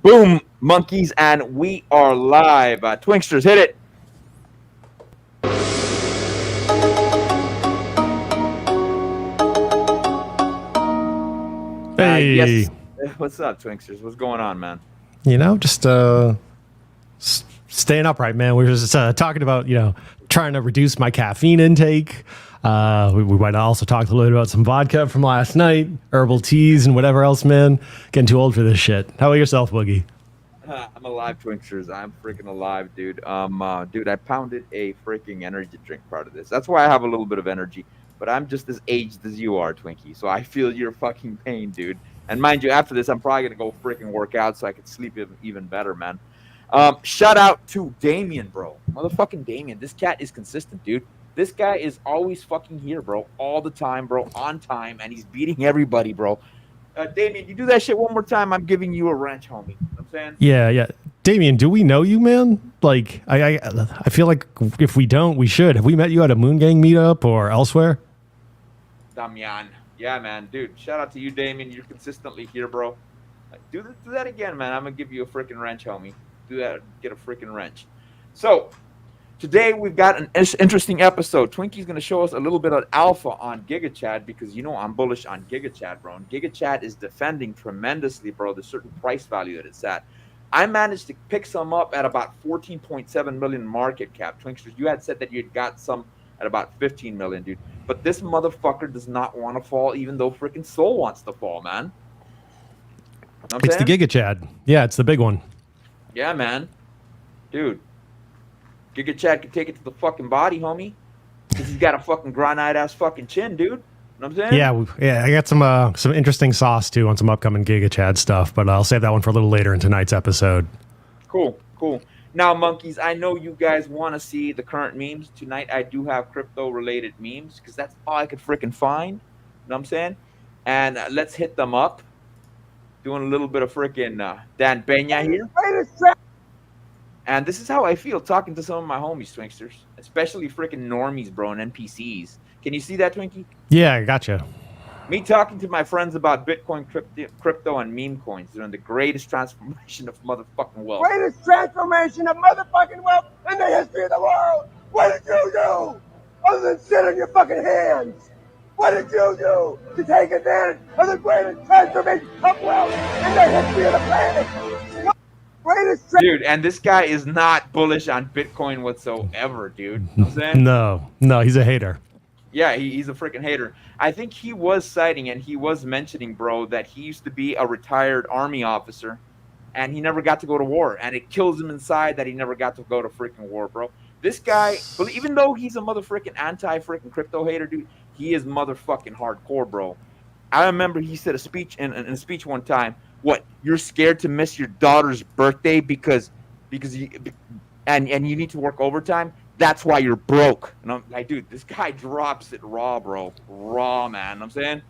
Boom, monkeys, and we are live. Twinksters, hit it. Hey, Yes. What's up, Twinksters? What's going on, man? just staying upright, man. We were just talking about trying to reduce my caffeine intake. We might also talk a little bit about some vodka from last night, herbal teas, and whatever else, man. Getting too old for this shit. How about yourself, Boogie? I'm alive, Twinksters. I'm freaking alive, dude. Dude, I pounded a freaking energy drink part of this. That's why I have a little bit of energy. But I'm just as aged as you are, Twinkie. So I feel your fucking pain, dude. And mind you, after this, I'm probably gonna go freaking work out so I can sleep even better, man. Shout out to Damien, bro. Motherfucking Damien. This cat is consistent, dude. This guy is always fucking here, bro. All the time, bro. On time, and he's beating everybody, bro. Damien, you do that shit one more time, I'm giving you a wrench, homie. You know what I'm saying? Yeah. Damien, do we know you, man? Like, I feel like if we don't, we should. Have we met you at a Moon Gang meetup or elsewhere? Damian. Yeah, man. Dude, shout out to you, Damien. You're consistently here, bro. Do that again, man. I'm going to give you a freaking wrench, homie. Do that. Get a freaking wrench. So, today we've got an interesting episode. Twinkie's going to show us a little bit of alpha on GigaChad because, I'm bullish on GigaChad, bro. And GigaChad is defending tremendously, bro, the certain price value that it's at. I managed to pick some up at about 14.7 million market cap. Twinksters, you had said that you had got some at about 15 million, dude. But this motherfucker does not want to fall, even though freaking Soul wants to fall, man. It's the GigaChad. Yeah, it's the big one. Yeah, man. Dude. GigaChad could take it to the fucking body, homie. Because he's got a fucking granite-ass fucking chin, dude. You know what I'm saying? Yeah, I got some interesting sauce, too, on some upcoming GigaChad stuff, but I'll save that one for a little later in tonight's episode. Cool. Now, monkeys, I know you guys want to see the current memes. Tonight, I do have crypto-related memes because that's all I could freaking find. You know what I'm saying? And let's hit them up. Doing a little bit of freaking Dan Peña here. And this is how I feel talking to some of my homies, Twinksters. Especially freaking normies, bro, and NPCs. Can you see that, Twinkie? Yeah, I gotcha. Me talking to my friends about Bitcoin, crypto, and meme coins during the greatest transformation of motherfucking wealth. Greatest transformation of motherfucking wealth in the history of the world. What did you do? Other than sit on your fucking hands. What did you do to take advantage of the greatest transformation of wealth in the history of the planet? Dude, and this guy is not bullish on Bitcoin whatsoever, dude. You know what I'm saying? No, he's a hater. Yeah, he's a freaking hater. I think he was citing and he was mentioning, bro, that he used to be a retired army officer and he never got to go to war. And it kills him inside that he never got to go to freaking war, bro. This guy, even though he's a motherfucking anti-freaking crypto hater, dude, he is motherfucking hardcore, bro. I remember he said in a speech one time, what, you're scared to miss your daughter's birthday because you need to work overtime? That's why you're broke. And I'm like, dude, this guy drops it raw, bro. Raw, man. You know what I'm saying?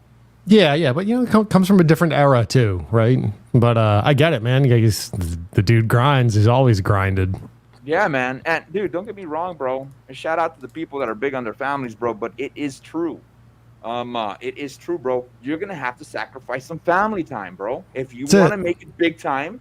Yeah, but it comes from a different era too, right? But I get it, man. The dude grinds. He's always grinded. Yeah, man. And dude, don't get me wrong, bro. And shout out to the people that are big on their families, bro. But it is true. It is true, bro. You're gonna have to sacrifice some family time, bro. If you want to make it big time,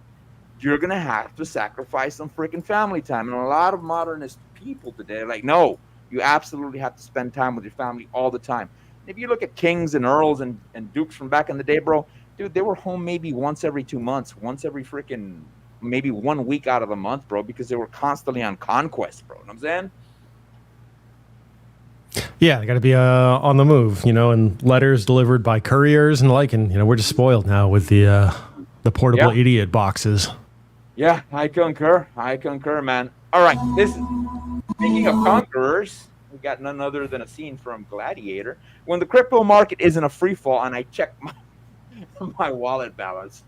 you're gonna have to sacrifice some freaking family time. And a lot of modernist people today are like, no, you absolutely have to spend time with your family all the time. If you look at kings and earls and dukes from back in the day, bro, dude, they were home maybe once every 2 months, once every freaking maybe 1 week out of the month, bro, because they were constantly on conquest, bro. You know what I'm saying? Yeah, they got to be on the move, and letters delivered by couriers and and we're just spoiled now with the portable idiot boxes. Yeah, I concur, man. All right, speaking of conquerors, we got none other than a scene from Gladiator. When the crypto market is in a free fall and I check my wallet balance.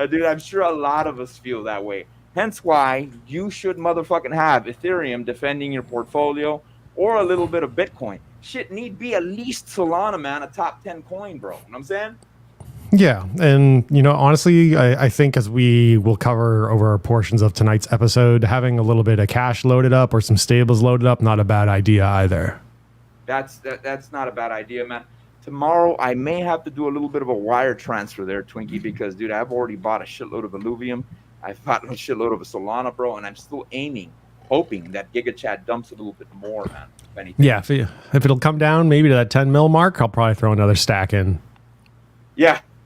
Dude, I'm sure a lot of us feel that way. Hence why you should motherfucking have Ethereum defending your portfolio or a little bit of Bitcoin. Shit, need be at least Solana, man, a top 10 coin, bro. You know what I'm saying? Yeah, and honestly, I think as we will cover over portions of tonight's episode, having a little bit of cash loaded up or some stables loaded up, not a bad idea either. That's not a bad idea, man. Tomorrow I may have to do a little bit of a wire transfer there, Twinkie, because dude, I've already bought a shitload of alluvium. I've bought a shitload of a Solana, bro, and I'm still hoping that GigaChat dumps a little bit more, man. If anything. Yeah, if it'll come down maybe to that 10 mil mark, I'll probably throw another stack in.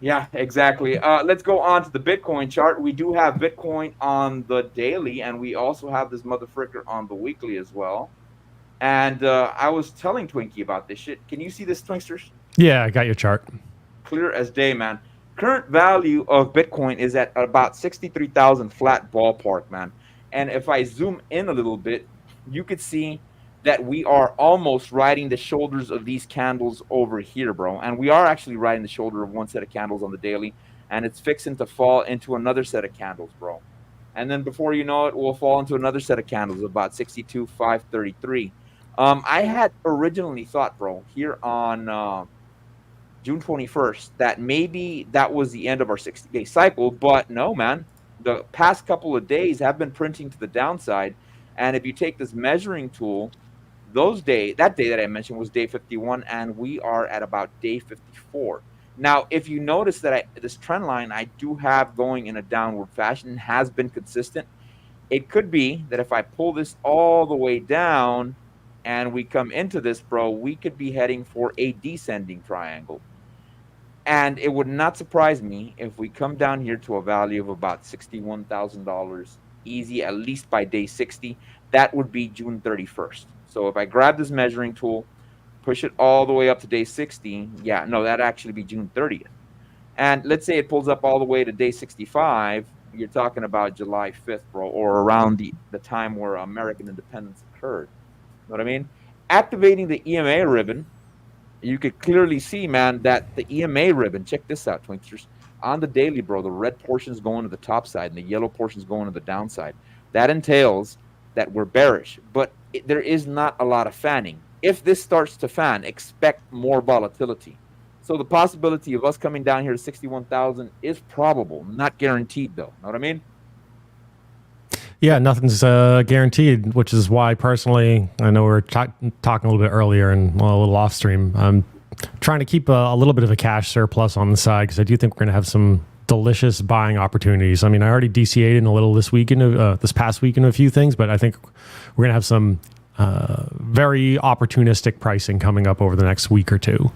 Yeah, exactly. Let's go on to the Bitcoin chart. We do have Bitcoin on the daily, and we also have this motherfricker on the weekly as well. And I was telling Twinkie about this shit. Can you see this, Twingsters? Yeah, I got your chart. Clear as day, man. Current value of Bitcoin is at about 63,000 flat ballpark, man. And if I zoom in a little bit, you could see that we are almost riding the shoulders of these candles over here, bro. And we are actually riding the shoulder of one set of candles on the daily, and it's fixing to fall into another set of candles, bro. And then before you know it, we'll fall into another set of candles, about 62,533. I had originally thought, bro, here on June 21st, that maybe that was the end of our 60-day cycle, but no, man. The past couple of days have been printing to the downside, and if you take this measuring tool, that day that I mentioned was day 51, and we are at about day 54. Now, if you notice that this trend line I do have going in a downward fashion has been consistent, it could be that if I pull this all the way down and we come into this, bro, we could be heading for a descending triangle. And it would not surprise me if we come down here to a value of about $61,000 easy, at least by day 60. That would be June 31st. So if I grab this measuring tool, push it all the way up to day 60, that'd actually be June 30th. And let's say it pulls up all the way to day 65, you're talking about July 5th, bro, or around the time where American independence occurred. You know what I mean? Activating the EMA ribbon, you could clearly see, man, that the EMA ribbon, check this out, Twinksters, on the daily, bro, the red portion's going to the top side and the yellow portion's going to the downside. That entails that we're bearish, but there is not a lot of fanning. If this starts to fan, expect more volatility. So the possibility of us coming down here to 61,000 is probable, not guaranteed, though. Know what I mean? Yeah, nothing's guaranteed, which is why personally, I know we were talking a little bit earlier and a little off stream. I'm trying to keep a little bit of a cash surplus on the side because I do think we're going to have some delicious buying opportunities. I mean, I already DCA'd in a little this past week into a few things, but I think we're going to have some very opportunistic pricing coming up over the next week or two.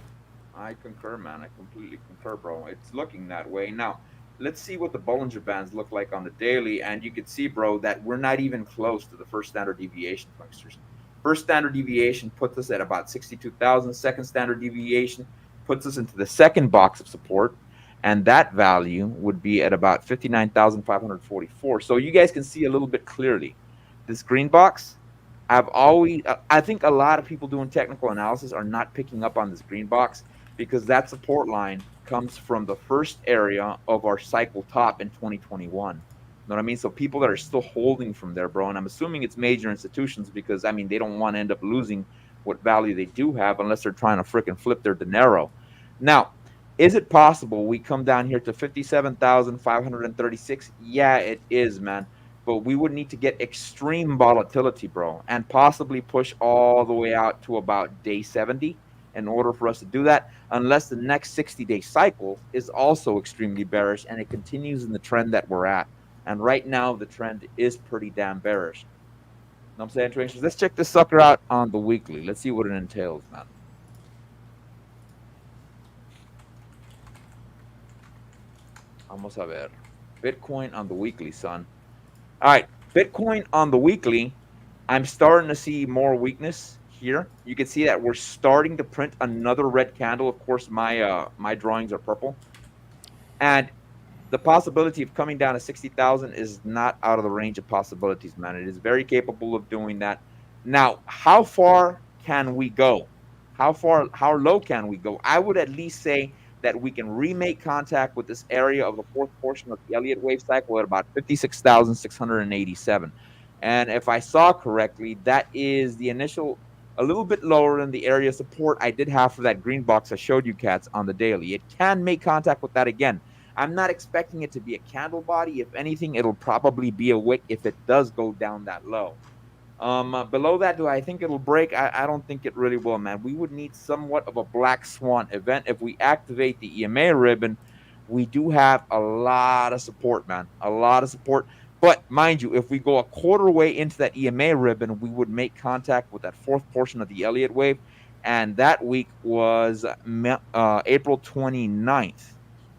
I concur, man. I completely concur, bro. It's looking that way. Now, let's see what the Bollinger Bands look like on the daily, and you can see, bro, that we're not even close to the first standard deviation, Punksters. First standard deviation puts us at about 62,000. Second standard deviation puts us into the second box of support, and that value would be at about 59,544. So you guys can see a little bit clearly. This green box, I think a lot of people doing technical analysis are not picking up on this green box because that support line comes from the first area of our cycle top in 2021. You know what I mean? So people that are still holding from there, bro, and I'm assuming it's major institutions because, I mean, they don't want to end up losing what value they do have unless they're trying to frickin' flip their dinero. Now, is it possible we come down here to 57,536? Yeah, it is, man. But we would need to get extreme volatility, bro, and possibly push all the way out to about day 70 in order for us to do that, unless the next 60-day cycle is also extremely bearish and it continues in the trend that we're at. And right now, the trend is pretty damn bearish. You know what I'm saying, Twinks? Let's check this sucker out on the weekly. Let's see what it entails, man. Vamos a ver. Bitcoin on the weekly, son. All right, Bitcoin on the weekly, I'm starting to see more weakness here. You can see that we're starting to print another red candle. Of course, my drawings are purple. And the possibility of coming down to 60,000 is not out of the range of possibilities, man. It is very capable of doing that. Now, how far can we go? How low can we go? I would at least say that we can remake contact with this area of the fourth portion of the Elliott wave cycle at about 56,687. And if I saw correctly, that is the initial a little bit lower than the area of support I did have for that green box I showed you cats on the daily. It can make contact with that again. I'm not expecting it to be a candle body. If anything, it'll probably be a wick if it does go down that low. Below that, do I think it'll break? I don't think it really will, man. We would need somewhat of a black swan event. If we activate the EMA ribbon, we do have a lot of support, man. A lot of support. But mind you, if we go a quarter way into that EMA ribbon, we would make contact with that fourth portion of the Elliott wave. And that week was April 29th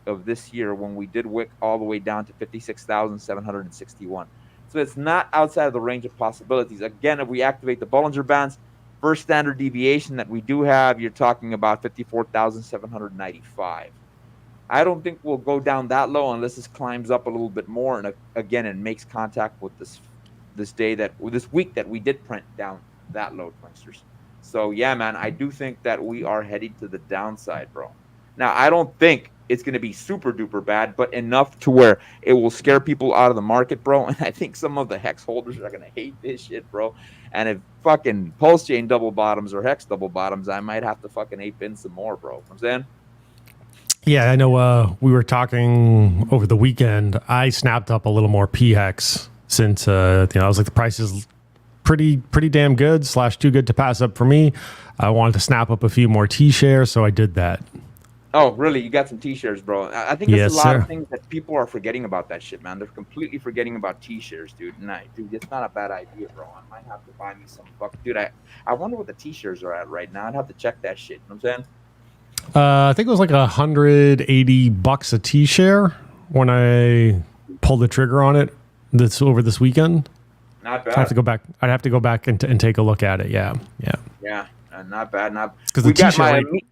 of this year when we did wick all the way down to 56,761. So it's not outside of the range of possibilities. Again, if we activate the Bollinger Bands, first standard deviation that we do have, you're talking about 54,795. I don't think we'll go down that low unless this climbs up a little bit more and again it makes contact with this week that we did print down that low, Twinsters. So yeah, man, I do think that we are heading to the downside, bro. Now I don't think it's going to be super duper bad, but enough to where it will scare people out of the market, bro. And I think some of the hex holders are going to hate this shit, bro. And if fucking pulse chain double bottoms or hex double bottoms, I might have to fucking ape in some more, bro. You know what I'm saying? Yeah, I know we were talking over the weekend. I snapped up a little more PHEX since I was like the price is pretty damn good / too good to pass up for me. I wanted to snap up a few more T shares, so I did that. Oh, really? You got some T-shares, bro. I think Yes, it's a lot sir. of things that people are forgetting about that shit, man. They're completely forgetting about T-shares, dude. Dude, it's not a bad idea, bro. I might have to buy me some dude, I wonder what the T-shares are at right now. I'd have to check that shit. You know what I'm saying? I think it was like $180 a T share when I pulled the trigger on it. That's over this weekend. Not I have to bad. go back. I'd have to go back and take a look at it. Yeah. Yeah, not bad. Because We the got T-share my. rate,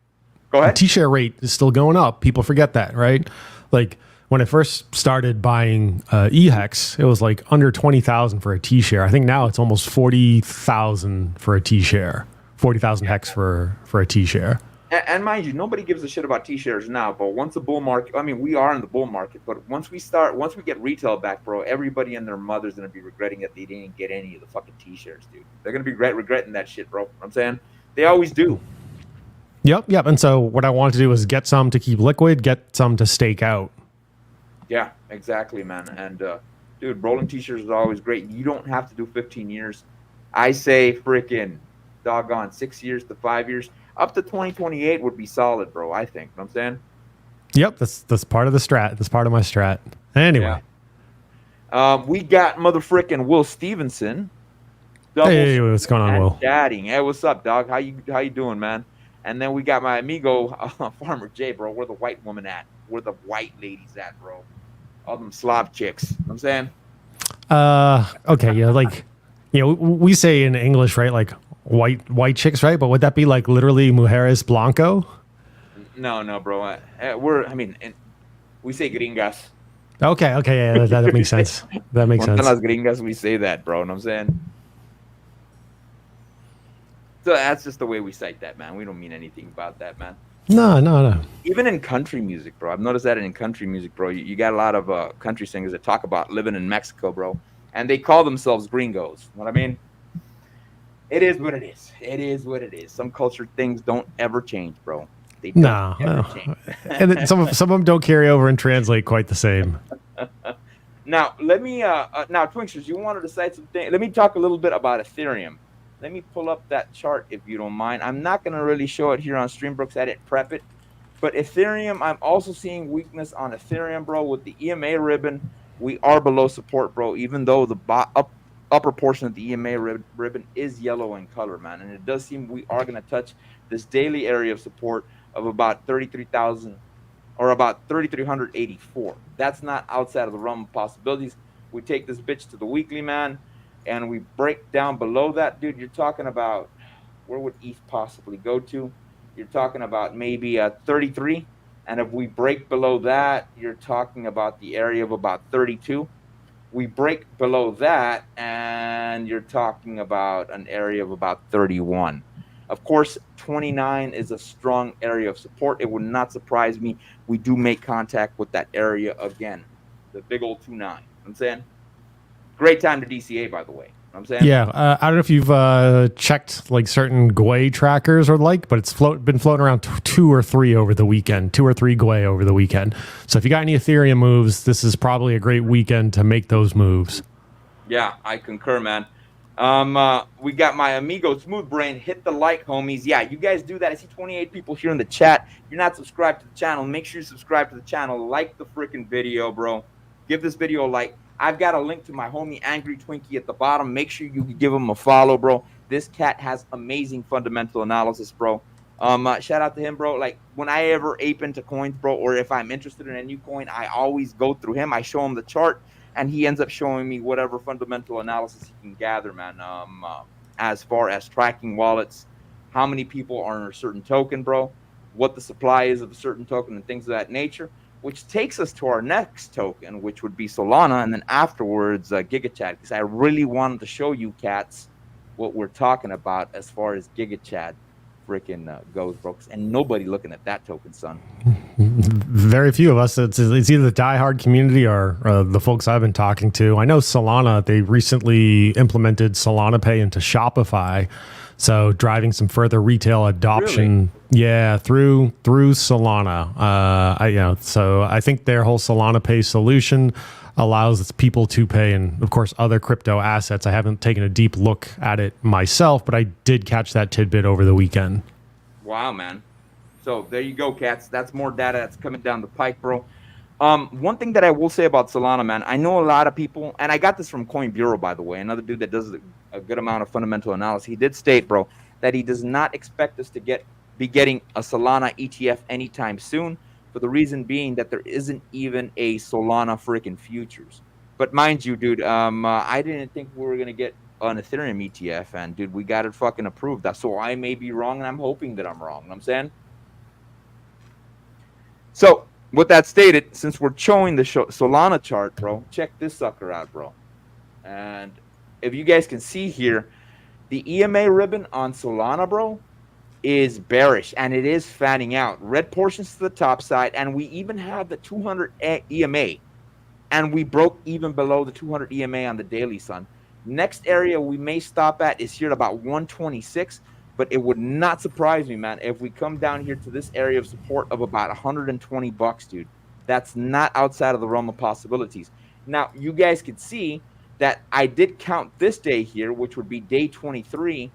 Go the ahead. T-share rate is still going up. People forget that, right? Like when I first started buying EHEX, it was like under 20,000 for a T-share. I think now it's almost 40,000 for a T-share. 40,000 hex for a T-share. And mind you, nobody gives a shit about T-shares now. But once the bull market, I mean, we are in the bull market. But once we get retail back, bro, everybody and their mother's gonna be regretting that they didn't get any of the fucking T-shares, dude. They're gonna be regretting that shit, bro. You know what I'm saying they always do. Yep. And so what I wanted to do was get some to keep liquid, get some to stake out. Yeah, exactly, man. And dude, rolling T-shirts is always great. You don't have to do 15 years. I say freaking doggone 6 years to 5 years. Up to 2028 would be solid, bro. I think. You know what I'm saying? Yep, that's part of the strat. That's part of my strat. Anyway. We got motherfucking Will Stevenson. Hey, what's going on, Will? Chatting. Hey, what's up, dog? How you doing, man? And then we got my amigo, Farmer J, bro. Where the white woman at? Where the white ladies at, bro? All them Slav chicks. You know what I'm saying? Okay, yeah, like, we say in English, right, like white chicks, right? But would that be like literally mujeres blanco? No, bro. We say gringas. Okay, yeah, that makes sense. That makes sense. Las gringas, we say that, bro. You know what I'm saying? So that's just the way we cite that, man. We don't mean anything about that, man. No. Even in country music, bro. I've noticed that in country music, bro. You got a lot of country singers that talk about living in Mexico, bro. And they call themselves gringos. You know what I mean? It is what it is. It is what it is. Some culture things don't ever change, bro. They don't ever change. And then some of them don't carry over and translate quite the same. Now, let me, now, Twinksters, you wanted to cite something. Let me talk a little bit about Ethereum. Let me pull up that chart if you don't mind. I'm not going to really show it here on Streambrooks. I didn't prep it. But Ethereum, I'm also seeing weakness on Ethereum, bro. With the EMA ribbon, we are below support, bro, even though the upper portion of the EMA ribbon is yellow in color, man. And it does seem we are going to touch this daily area of support of about 33,000 or about 3,384. That's not outside of the realm of possibilities. We take this bitch to the weekly, man, and we break down below that, dude. You're talking about, where would ETH possibly go to? You're talking about maybe 33. And if we break below that, you're talking about the area of about 32. We break below that, and you're talking about an area of about 31. Of course, 29 is a strong area of support. It would not surprise me. We do make contact with that area again, the big old 2.9. You know what I'm saying? Great time to DCA, by the way. I'm saying? Yeah, I don't know if you've checked like certain Gwei trackers or like, but it's been floating around 2 or 3 over the weekend, 2 or 3 Gwei over the weekend. So if you got any Ethereum moves, this is probably a great weekend to make those moves. Yeah, I concur, man. We got my amigo Smooth Brain. Hit the like, homies. Yeah, you guys do that. I see 28 people here in the chat. If you're not subscribed to the channel, make sure you subscribe to the channel. Like the freaking video, bro. Give this video a like. I've got a link to my homie Angry Twinkie at the bottom. Make sure you give him a follow, bro. This cat has amazing fundamental analysis, bro. Shout out to him, bro. Like when I ever ape into coins, bro, or if I'm interested in a new coin, I always go through him. I show him the chart, and he ends up showing me whatever fundamental analysis he can gather, man. As far as tracking wallets, how many people are in a certain token, bro, what the supply is of a certain token, and things of that nature. Which takes us to our next token, which would be Solana, and then afterwards GigaChad, because I really wanted to show you cats what we're talking about as far as GigaChad freaking goes, bro. And nobody looking at that token, son. Very few of us. It's either the diehard community or the folks I've been talking to. I know Solana, they recently implemented Solana Pay into Shopify. So driving some further retail adoption, really? Yeah, through Solana. So I think their whole Solana Pay solution allows people to pay, and of course other crypto assets. I haven't taken a deep look at it myself, but I did catch that tidbit over the weekend. Wow, man. So there you go, cats. That's more data that's coming down the pike, bro. One thing that I will say about Solana, man, I know a lot of people, and I got this from Coin Bureau, by the way, another dude that does a good amount of fundamental analysis. He did state, bro, that he does not expect us to be getting a Solana ETF anytime soon, for the reason being that there isn't even a Solana freaking futures. But mind you, dude, I didn't think we were gonna get an Ethereum ETF, and dude, we got it fucking approved. So I may be wrong, and I'm hoping that I'm wrong. You know what I'm saying? So with that stated, since we're showing the Solana chart, bro, check this sucker out, bro. And if you guys can see here, the EMA ribbon on Solana, bro, is bearish, and it is fanning out. Red portions to the top side, and we even have the 200 EMA, and we broke even below the 200 EMA on the daily, son. Next area we may stop at is here at about 126, but it would not surprise me, man, if we come down here to this area of support of about 120 bucks, dude. That's not outside of the realm of possibilities. Now, you guys could see that I did count this day here, which would be day 23,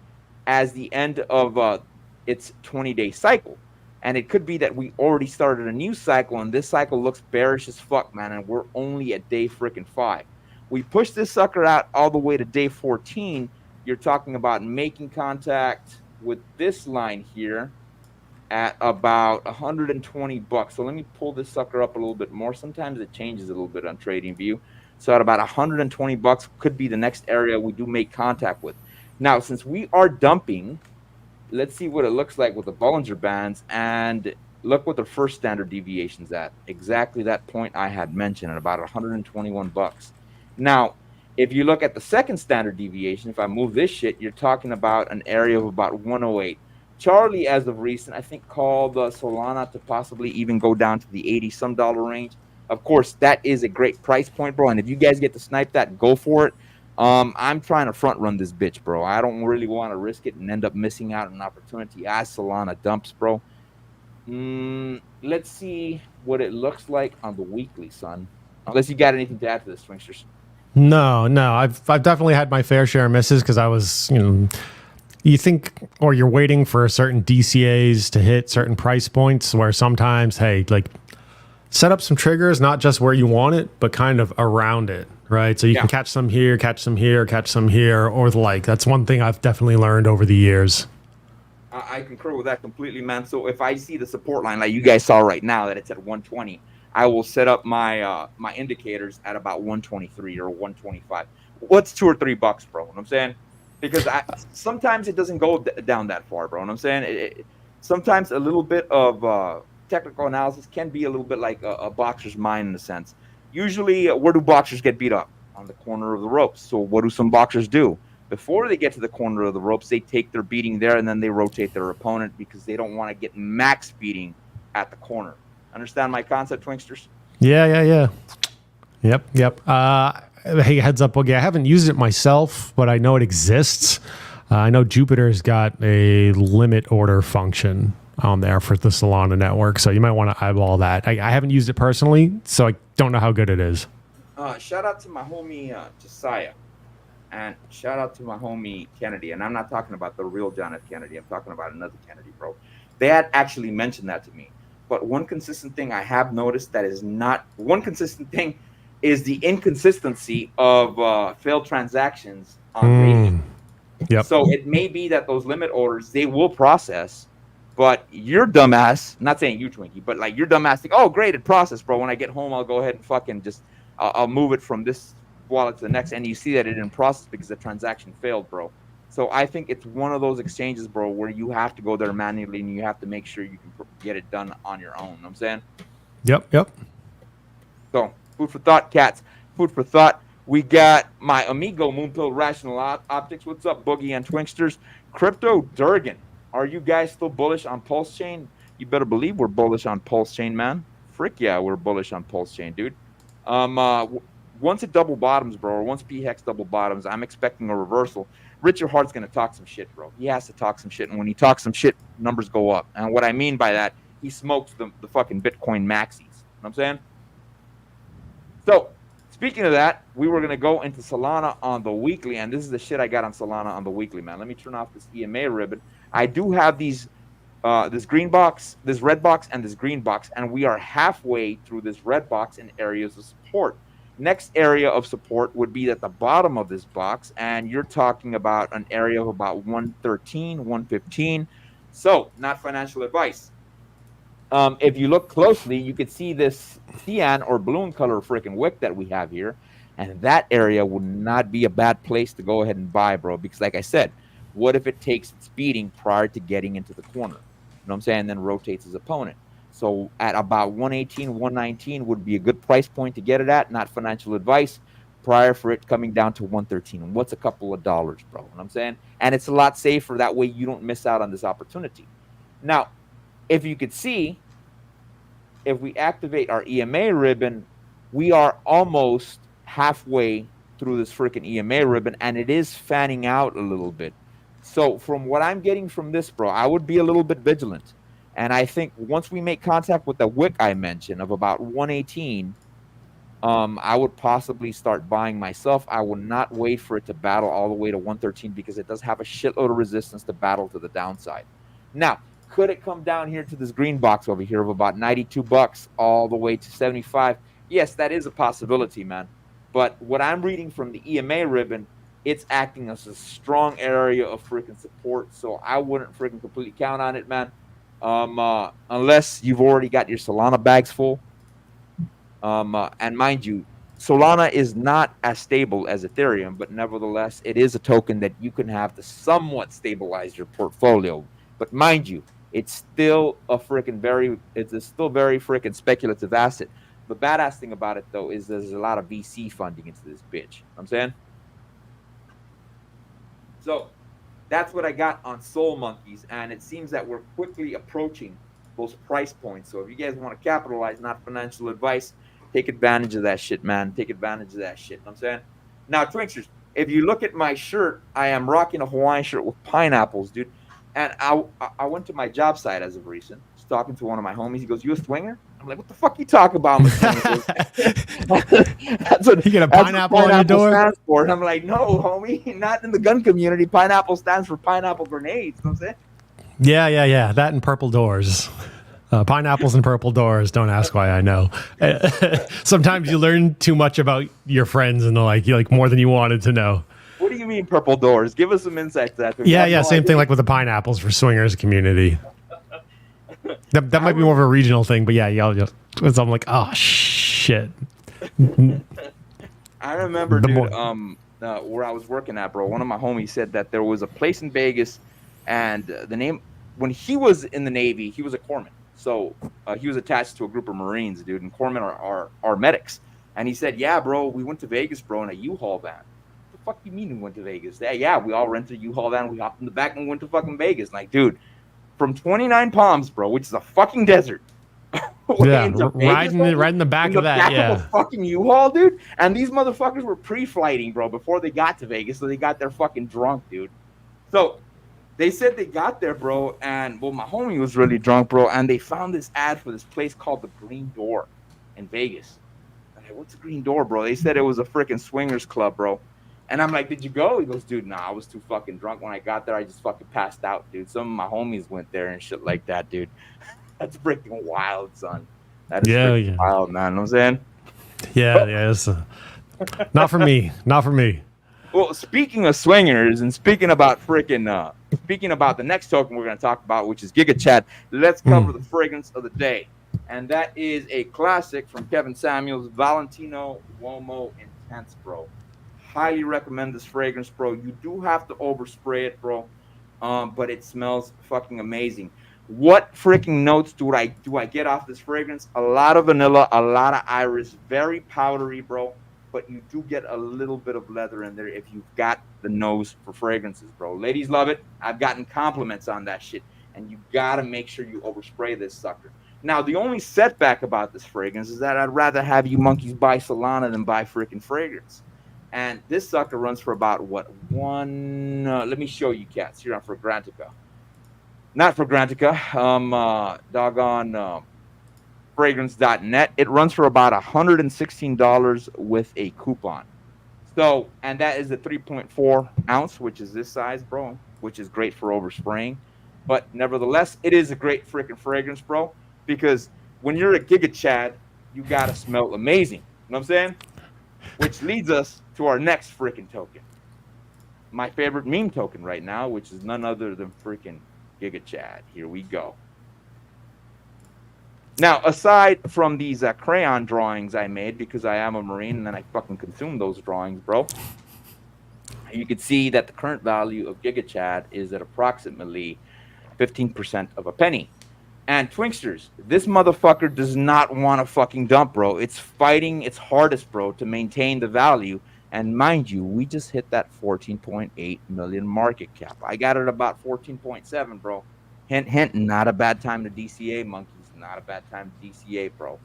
as the end of its 20-day cycle. And it could be that we already started a new cycle, and this cycle looks bearish as fuck, man, and we're only at day freaking 5. We push this sucker out all the way to day 14. You're talking about making contact with this line here at about 120 bucks. So let me pull this sucker up a little bit more. Sometimes it changes a little bit on TradingView. So at about 120 bucks could be the next area we do make contact with. Now, since we are dumping, let's see what it looks like with the Bollinger Bands, and look what the first standard deviation's at. Exactly that point I had mentioned at about 121 bucks. Now, if you look at the second standard deviation, if I move this shit, you're talking about an area of about 108. Charlie, as of recent, I think called Solana to possibly even go down to the 80 some dollar range. Of course, that is a great price point, bro. And if you guys get to snipe that, go for it. I'm trying to front run this bitch, bro. I don't really want to risk it and end up missing out on an opportunity as Solana dumps, bro. Let's see what it looks like on the weekly, son. Unless you got anything to add to this, Swingsters. No. I've definitely had my fair share of misses because I was, you think, or you're waiting for certain DCAs to hit certain price points where sometimes, hey, like set up some triggers, not just where you want it, but kind of around it, right? So you can catch some here, catch some here, catch some here, or the like. That's one thing I've definitely learned over the years. I concur with that completely, man. So if I see the support line like you guys saw right now that it's at 120, I will set up my my indicators at about 123 or 125. What's $2 or $3, bro? You know what I'm saying? Because sometimes it doesn't go down that far, bro. You know what I'm saying? Sometimes a little bit of technical analysis can be a little bit like a boxer's mind in a sense. Usually, where do boxers get beat up? On the corner of the ropes. So what do some boxers do? Before they get to the corner of the ropes, they take their beating there, and then they rotate their opponent because they don't want to get max beating at the corner. Understand my concept, Twinksters? Yeah. Yep. hey, heads up, Boogie. I haven't used it myself, but I know it exists. I know Jupiter's got a limit order function on there for the Solana network, so you might want to eyeball that. I haven't used it personally, so I don't know how good it is. Shout out to my homie Josiah, and shout out to my homie Kennedy. And I'm not talking about the real John F. Kennedy. I'm talking about another Kennedy, bro. They had actually mentioned that to me. But one consistent thing I have noticed that is not one consistent thing is the inconsistency of failed transactions on Radiant. Yep. So it may be that those limit orders they will process, but your dumbass, not saying you Twinkie, but like your dumbass think, oh great, it processed, bro. When I get home, I'll go ahead and fucking just I'll move it from this wallet to the next, and you see that it didn't process because the transaction failed, bro. So I think it's one of those exchanges, bro, where you have to go there manually and you have to make sure you can get it done on your own. You know what I'm saying? Yep. So food for thought, cats. Food for thought. We got my amigo Moonpill Rational Optics. What's up, Boogie and Twinksters? Crypto Durgan. Are you guys still bullish on Pulse Chain? You better believe we're bullish on Pulse Chain, man. Frick yeah, we're bullish on Pulse Chain, dude. Once it double bottoms, bro, or once PHEX double bottoms, I'm expecting a reversal. Richard Hart's going to talk some shit, bro. He has to talk some shit. And when he talks some shit, numbers go up. And what I mean by that, he smokes the fucking Bitcoin maxis. You know what I'm saying? So, speaking of that, we were going to go into Solana on the weekly. And this is the shit I got on Solana on the weekly, man. Let me turn off this EMA ribbon. I do have these, this green box, this red box, and this green box. And we are halfway through this red box in areas of support. Next area of support would be at the bottom of this box, and you're talking about an area of about 113, 115. So, not financial advice. If you look closely, you could see this cyan or balloon color freaking wick that we have here, and that area would not be a bad place to go ahead and buy, bro, because like I said, what if it takes its beating prior to getting into the corner? You know what I'm saying? And then rotates his opponent. So at about 118, 119 would be a good price point to get it at. Not financial advice. Prior for it coming down to 113. What's a couple of dollars, bro? You know what I'm saying? And it's a lot safer. That way you don't miss out on this opportunity. Now, if you could see, if we activate our EMA ribbon, we are almost halfway through this freaking EMA ribbon, and it is fanning out a little bit. So from what I'm getting from this, bro, I would be a little bit vigilant. And I think once we make contact with the wick I mentioned of about 118, I would possibly start buying myself. I will not wait for it to battle all the way to 113 because it does have a shitload of resistance to battle to the downside. Now, could it come down here to this green box over here of about $92 all the way to 75? Yes, that is a possibility, man. But what I'm reading from the EMA ribbon, it's acting as a strong area of freaking support. So I wouldn't freaking completely count on it, man. Unless you've already got your Solana bags full. And mind you, Solana is not as stable as Ethereum, but nevertheless, it is a token that you can have to somewhat stabilize your portfolio. But mind you, it's still a freaking very freaking speculative asset. The badass thing about it, though, is there's a lot of VC funding into this bitch. You know what I'm saying? So that's what I got on Soul Monkeys, and it seems that we're quickly approaching those price points. So if you guys want to capitalize, not financial advice, take advantage of that shit, man. Take advantage of that shit. You know what I'm saying? Now, Twinksters, if you look at my shirt, I am rocking a Hawaiian shirt with pineapples, dude. And I went to my job site as of recent, just talking to one of my homies. He goes, "You a swinger?" I'm like, "What the fuck you talking about?" That's what You get a pineapple on your door? Stands for. And I'm like, "No, homie, not in the gun community. Pineapple stands for pineapple grenades." You know what I'm saying? Yeah. That and purple doors. Pineapples and purple doors. Don't ask why I know. Sometimes you learn too much about your friends and you like more than you wanted to know. What do you mean purple doors? Give us some insight to that. Yeah. Same thing like with the pineapples for swingers community. That might be more of a regional thing, but yeah, I'm like, oh shit. I remember, dude, where I was working at, bro. One of my homies said that there was a place in Vegas, and the name when he was in the Navy, he was a corpsman. So he was attached to a group of Marines, dude, and corpsmen are medics. And he said, "Yeah, bro, we went to Vegas, bro, in a U-Haul van." The fuck you mean we went to Vegas? Yeah, we all rented a U-Haul van. We hopped in the back and went to fucking Vegas. Like, dude, from 29 Palms, bro, which is a fucking desert, Yeah, into Vegas, riding homie, right in the back in of the that. back of a Yeah. fucking U-Haul, dude. And these motherfuckers were pre-flighting, bro, before they got to Vegas, so they got there fucking drunk, dude. So they said they got there, bro, and well, my homie was really drunk, bro, and they found this ad for this place called the Green Door in Vegas. I'm like, what's the Green Door, bro? They said it was a freaking swingers club, bro. And I'm like, did you go? He goes, dude, nah, I was too fucking drunk when I got there. I just fucking passed out, dude. Some of my homies went there and shit like that, dude. That's freaking wild, son. That is Yeah. freaking Yeah. wild, man. You know what I'm saying? Yeah. Yeah. It's, not for me. Not for me. Well, speaking of swingers and speaking about speaking about the next token we're going to talk about, which is Giga Chad, let's cover the fragrance of the day. And that is a classic from Kevin Samuels, Valentino Uomo Intense, bro. Highly recommend this fragrance, bro. You do have to overspray it, bro, but it smells fucking amazing. What freaking notes do I get off this fragrance? A lot of vanilla, a lot of iris, very powdery, bro. But you do get a little bit of leather in there if you've got the nose for fragrances, bro. Ladies love it. I've gotten compliments on that shit. And you gotta make sure you overspray this sucker. Now, the only setback about this fragrance is that I'd rather have you monkeys buy Solana than buy freaking fragrance. And this sucker runs for about what? Let me show you, cats. Here on Fragrantica. Not Fragrantica. Fragrance.net. It runs for about $116 with a coupon. So, and that is a 3.4 ounce, which is this size, bro, which is great for overspraying. But nevertheless, it is a great freaking fragrance, bro, because when you're a Giga Chad, you got to smell amazing. You know what I'm saying? Which leads us to our next freaking token. My favorite meme token right now, which is none other than freaking Giga Chad. Here we go. Now, aside from these crayon drawings I made, because I am a Marine and then I fucking consume those drawings, bro, you can see that the current value of Giga Chad is at approximately 15% of a penny. And Twinksters, this motherfucker does not want to fucking dump, bro. It's fighting its hardest, bro, to maintain the value. And mind you, we just hit that 14.8 million market cap. I got it about 14.7, bro. Hint, hint, not a bad time to DCA, monkeys. Not a bad time to DCA, bro.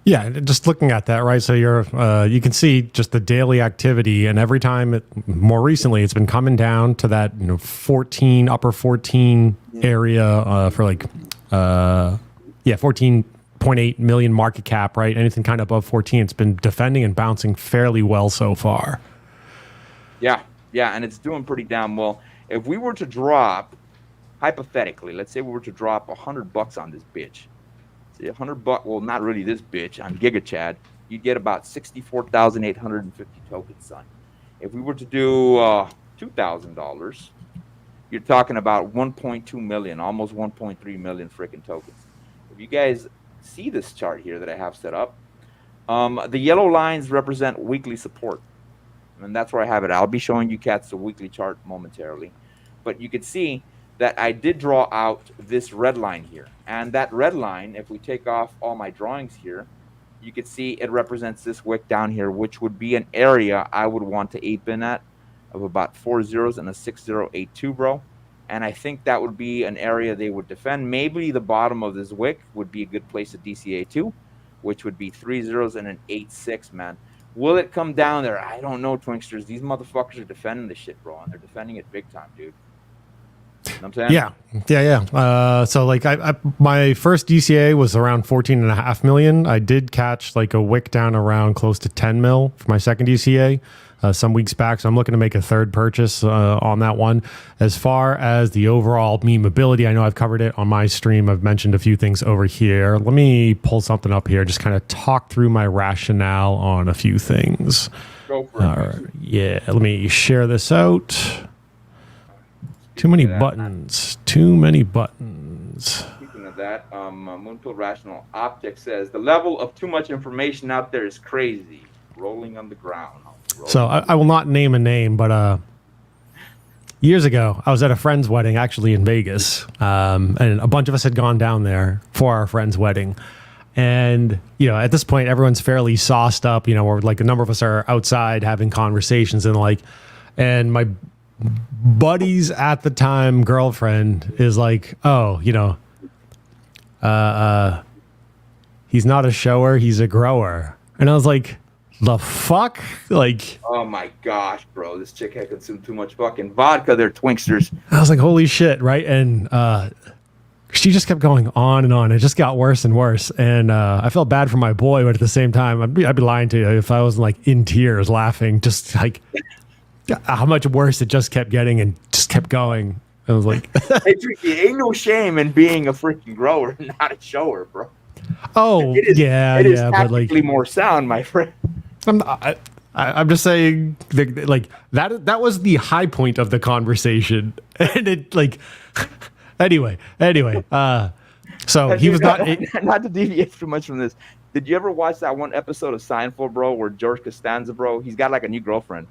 Yeah, just looking at that, right? So you can see just the daily activity, and every time, more recently, it's been coming down to that 14 upper 14 area for 14.8 million market cap, right? Anything kind of above 14, it's been defending and bouncing fairly well so far. Yeah, and it's doing pretty damn well. If we were to drop, hypothetically, let's say we were to drop $100 on this bitch. $100, well, not really this bitch, on Giga Chad, you'd get about 64,850 tokens, son. If we were to do $2,000, you're talking about 1.2 million, almost 1.3 million freaking tokens. If you guys see this chart here that I have set up, the yellow lines represent weekly support. And that's where I have it. I'll be showing you cats the weekly chart momentarily. But you can see that I did draw out this red line here. And that red line, if we take off all my drawings here, you can see it represents this wick down here, which would be an area I would want to ape in at of about 4 zeros and a 6082, bro. And I think that would be an area they would defend. Maybe the bottom of this wick would be a good place to DCA to, which would be 3 zeros and an 86, man. Will it come down there? I don't know, Twinksters. These motherfuckers are defending this shit, bro, and they're defending it big time, dude. You know what I'm saying? Yeah. So I my first DCA was around 14.5 million. I did catch like a wick down around close to 10 mil for my second DCA some weeks back. So I'm looking to make a third purchase on that one. As far as the overall memeability, I know I've covered it on my stream. I've mentioned a few things over here. Let me pull something up here, just kind of talk through my rationale on a few things. Go for it. All right. Yeah. Let me share this out. Too many buttons. Too many buttons. Speaking of that, Moonpill Rational Optics says the level of too much information out there is crazy. Rolling on the ground. So I will not name a name, but years ago, I was at a friend's wedding, actually in Vegas, and a bunch of us had gone down there for our friend's wedding. And, at this point, everyone's fairly sauced up. We're like a number of us are outside having conversations and my buddy's at the time girlfriend is like, oh, he's not a shower, he's a grower. And I was like, the fuck? Like, Oh my gosh, bro, this chick had consumed too much fucking vodka. They're twinksters. I was like, holy shit, right? And she just kept going on and on. It just got worse and worse. And I felt bad for my boy, but at the same time, I'd be lying to you if I wasn't like in tears laughing, just like how much worse it just kept getting and just kept going. I was like, Hey, Tricky, ain't no shame in being a freaking grower, not a shower, bro. oh, It is, yeah, it is yeah. But like, tactically more sound, my friend. I'm just saying, like that was the high point of the conversation, and it like anyway. So he was not. Not to deviate too much from this. Did you ever watch that one episode of Seinfeld, bro, where George Costanza, bro, he's got like a new girlfriend,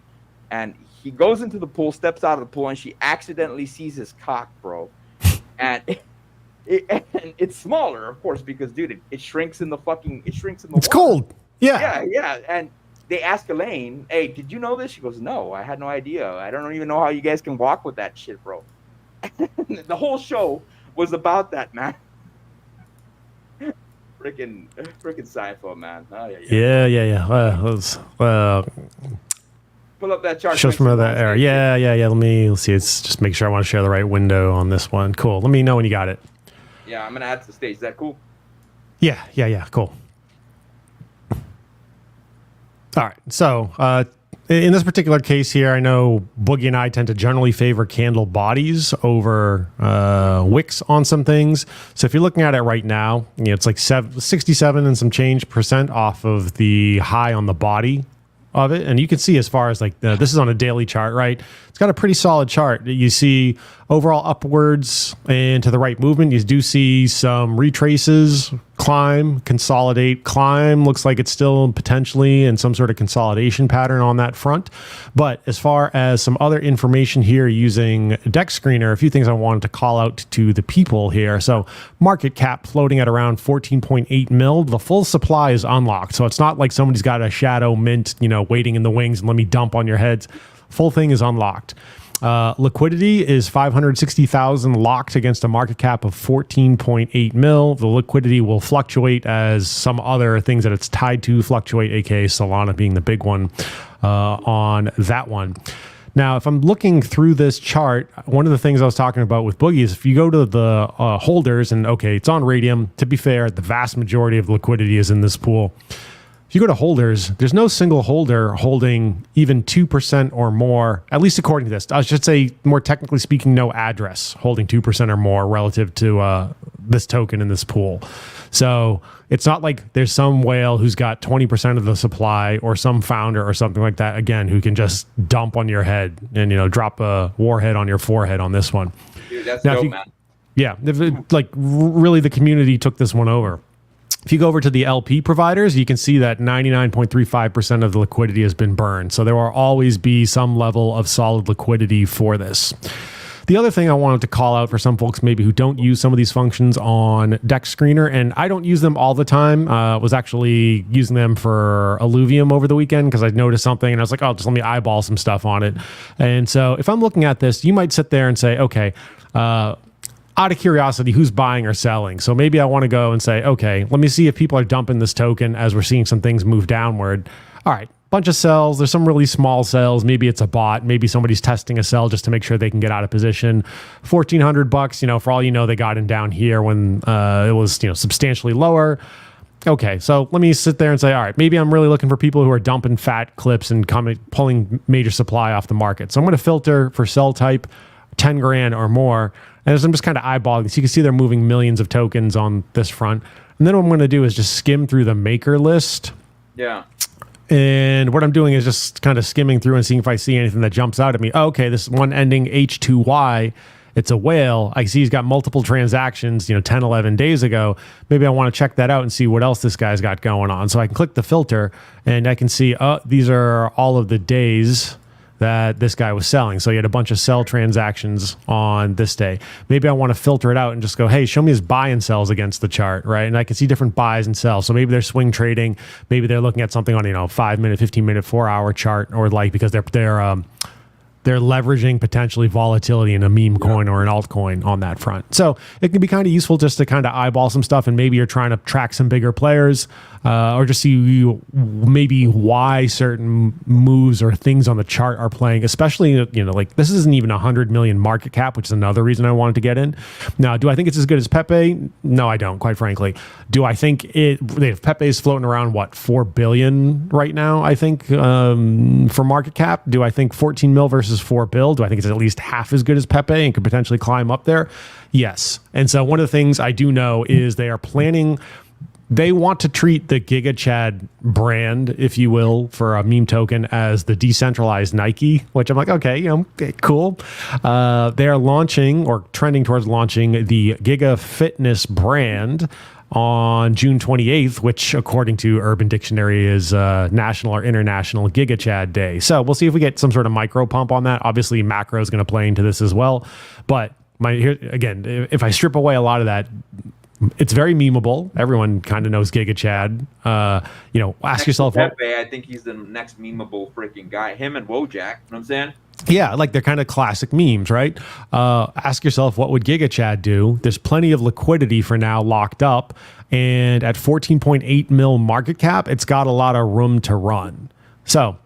and he goes into the pool, steps out of the pool, and she accidentally sees his cock, bro, and and it's smaller, of course, because dude, it shrinks in the It's water. cold. Yeah. Yeah, and they ask Elaine, "Hey, did you know this?" She goes, "No, I had no idea. I don't even know how you guys can walk with that shit, bro." The whole show was about that, man. Freaking Seinfeld, man. Oh, Yeah. Pull up that chart. Shows from that era. Yeah. Let's see. It's just make sure I want to share the right window on this one. Cool. Let me know when you got it. Yeah, I'm gonna add to the stage. Is that cool? Yeah. Cool. All right. So, in this particular case here, I know Boogie and I tend to generally favor candle bodies over wicks on some things. So if you're looking at it right now, it's like 67 and some change % off of the high on the body of it. And you can see as far as like this is on a daily chart, right? It's got a pretty solid chart. You see overall upwards and to the right movement. You do see some retraces, climb, consolidate, climb. Looks like it's still potentially in some sort of consolidation pattern on that front. But as far as some other information here using Deck Screener, a few things I wanted to call out to the people here. So market cap floating at around 14.8 mil. The full supply is unlocked. So it's not like somebody's got a shadow mint, waiting in the wings and let me dump on your heads. Full thing is unlocked. Liquidity is 560,000 locked against a market cap of 14.8 mil. The liquidity will fluctuate as some other things that it's tied to fluctuate, aka Solana being the big one on that one. Now, if I'm looking through this chart, one of the things I was talking about with Boogie is if you go to the holders and okay, it's on Radium. To be fair, the vast majority of liquidity is in this pool. If you go to holders, there's no single holder holding even 2% or more, at least according to this. I should say, more technically speaking, no address holding 2% or more relative to this token in this pool. So it's not like there's some whale who's got 20% of the supply or some founder or something like that, again, who can just dump on your head and, drop a warhead on your forehead on this one. Dude, that's now, dope, man. Yeah, really the community took this one over. If you go over to the LP providers, you can see that 99.35% of the liquidity has been burned. So there will always be some level of solid liquidity for this. The other thing I wanted to call out for some folks maybe who don't use some of these functions on Deck Screener, and I don't use them all the time, was actually using them for Illuvium over the weekend because I noticed something and I was like, oh, just let me eyeball some stuff on it. And so if I'm looking at this, you might sit there and say, okay, out of curiosity, who's buying or selling? So maybe I want to go and say, okay, let me see if people are dumping this token as we're seeing some things move downward. All right, bunch of sells. There's some really small sells. Maybe it's a bot. Maybe somebody's testing a sell just to make sure they can get out of position. $1,400, for all you know, they got in down here when it was, substantially lower. Okay, so let me sit there and say, all right, maybe I'm really looking for people who are dumping fat clips and pulling major supply off the market. So I'm going to filter for sell type 10 grand or more. And as I'm just kind of eyeballing, so you can see they're moving millions of tokens on this front. And then what I'm going to do is just skim through the maker list. Yeah. And what I'm doing is just kind of skimming through and seeing if I see anything that jumps out at me. Oh, okay, this one ending H2Y, it's a whale. I see he's got multiple transactions, 10, 11 days ago. Maybe I want to check that out and see what else this guy's got going on. So I can click the filter and I can see, these are all of the days that this guy was selling. So he had a bunch of sell transactions on this day. Maybe I want to filter it out and just go, hey, show me his buy and sells against the chart, right? And I can see different buys and sells. So maybe they're swing trading. Maybe they're looking at something on, 5-minute, 15-minute, 4-hour chart or because they're they're leveraging potentially volatility in a meme coin or an altcoin on that front. So it can be kind of useful just to kind of eyeball some stuff, and maybe you're trying to track some bigger players, or just see maybe why certain moves or things on the chart are playing, especially, like this isn't even 100 million market cap, which is another reason I wanted to get in. Now, do I think it's as good as Pepe? No, I don't, quite frankly. Do I think Pepe is floating around, what, 4 billion right now, I think, for market cap? Do I think 14 mil versus 4 bill? Do I think it's at least half as good as Pepe and could potentially climb up there? Yes. And so one of the things I do know is they want to treat the GigaChad brand, if you will, for a meme token as the decentralized Nike, which I'm like, okay, cool. They are launching or trending towards launching the Giga Fitness brand on June 28th, which according to Urban Dictionary is National or International GigaChad Day. So we'll see if we get some sort of micro pump on that. Obviously, macro is going to play into this as well. But if I strip away a lot of that, it's very memeable. Everyone kind of knows GigaChad. Ask yourself. Pepe, I think he's the next memeable freaking guy. Him and Wojak. You know what I'm saying? Yeah, like they're kind of classic memes, right? Ask yourself, what would GigaChad do? There's plenty of liquidity for now locked up. And at 14.8 mil market cap, it's got a lot of room to run. So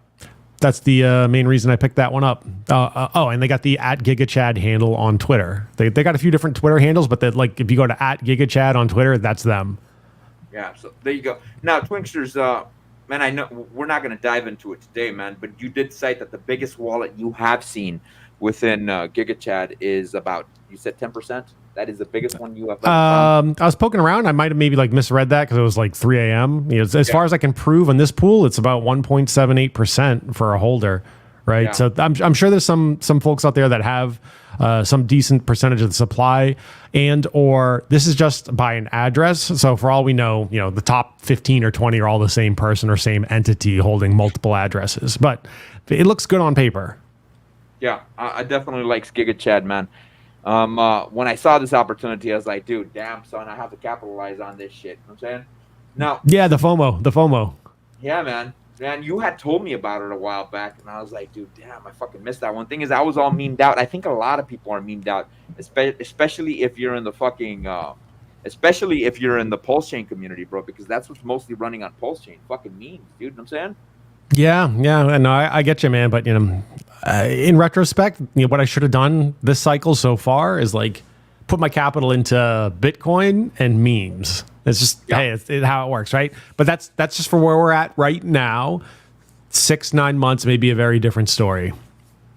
that's the main reason I picked that one up. And they got the @GigaChad handle on Twitter. They got a few different Twitter handles, but if you go to @GigaChad on Twitter, that's them. Yeah, so there you go. Now, Twinksters, man, I know we're not going to dive into it today, man, but you did cite that the biggest wallet you have seen within GigaChad is about, you said 10%? That is the biggest one you have ever found? I was poking around. I might have maybe misread that because it was like 3 a.m. As far as I can prove on this pool, it's about 1.78% for a holder, right? Yeah. So I'm sure there's some folks out there that have some decent percentage of the supply, or this is just by an address. So for all we know, the top 15 or 20 are all the same person or same entity holding multiple addresses. But it looks good on paper. Yeah, I definitely like GigaChad, man. When I saw this opportunity, I was like, dude, damn, son, I have to capitalize on this shit. You know what I'm saying? Now, yeah, the FOMO. Yeah, man. Man, you had told me about it a while back, and I was like, dude, damn, I fucking missed that one. Thing is, I was all memed out. I think a lot of people are memed out, especially if you're in the especially if you're in the Pulse Chain community, bro, because that's what's mostly running on Pulse Chain. Fucking memes, dude. You know what I'm saying? Yeah, and I get you, man. But in retrospect, what I should have done this cycle so far is put my capital into Bitcoin and memes. It's just it's how it works, right? But that's just for where we're at right now. 6-9 months may be a very different story.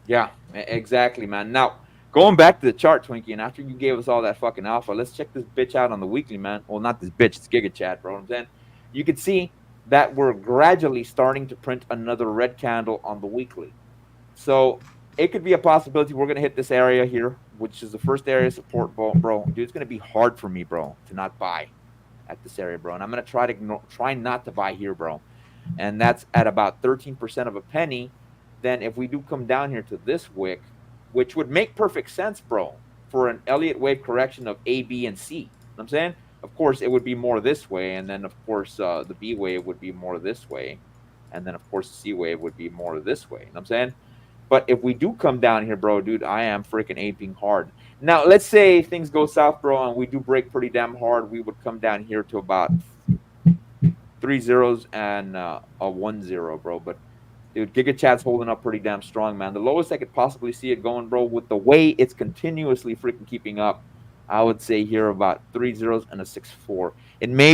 Yeah, exactly, man. Now, going back to the chart, Twinkie, and after you gave us all that fucking alpha, let's check this bitch out on the weekly, man. Well, not this bitch, it's GigaChad, bro. I'm saying you can see that we're gradually starting to print another red candle on the weekly. So it could be a possibility we're going to hit this area here, which is the first area of support, bro. Dude, it's going to be hard for me, bro, to not buy at this area, bro. And I'm going to try not to buy here, bro. And that's at about 13% of a penny. Then if we do come down here to this wick, which would make perfect sense, bro, for an Elliott wave correction of A, B, and C. You know what I'm saying? Of course, it would be more this way, and then, of course, the B wave would be more this way, and then, of course, the C wave would be more this way. You know what I'm saying? But if we do come down here, bro, dude, I am freaking aping hard. Now, let's say things go south, bro, and we do break pretty damn hard. We would come down here to about 3 zeros and a 1 0, bro. But, dude, GigaChad's holding up pretty damn strong, man. The lowest I could possibly see it going, bro, with the way it's continuously freaking keeping up, I would say here about 3 zeros and a 6-4. It may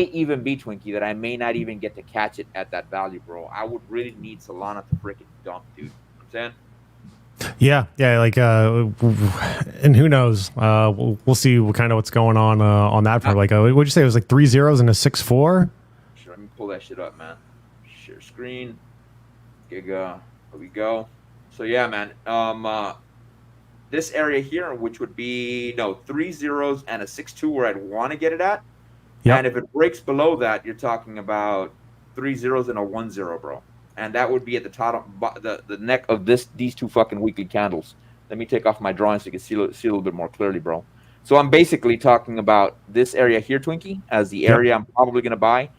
even be, Twinkie, that I may not even get to catch it at that value, bro. I would really need Solana to freaking dump, dude. You know what I'm saying? Yeah, and who knows? We'll see what's going on that part. What'd you say? It was 3 zeros and a 6-4. Sure, let me pull that shit up, man. Share screen, Giga. Here we go. So yeah, man. This area here, which would be 3 zeros and a 6-2, where I'd want to get it at. Yep. And if it breaks below that, you're talking about 3 zeros and a 1 0, bro. And that would be at the top, the neck of these two fucking weekly candles. Let me take off my drawing so you can see a little bit more clearly, bro. So I'm basically talking about this area here, Twinkie, as the area I'm probably going to buy.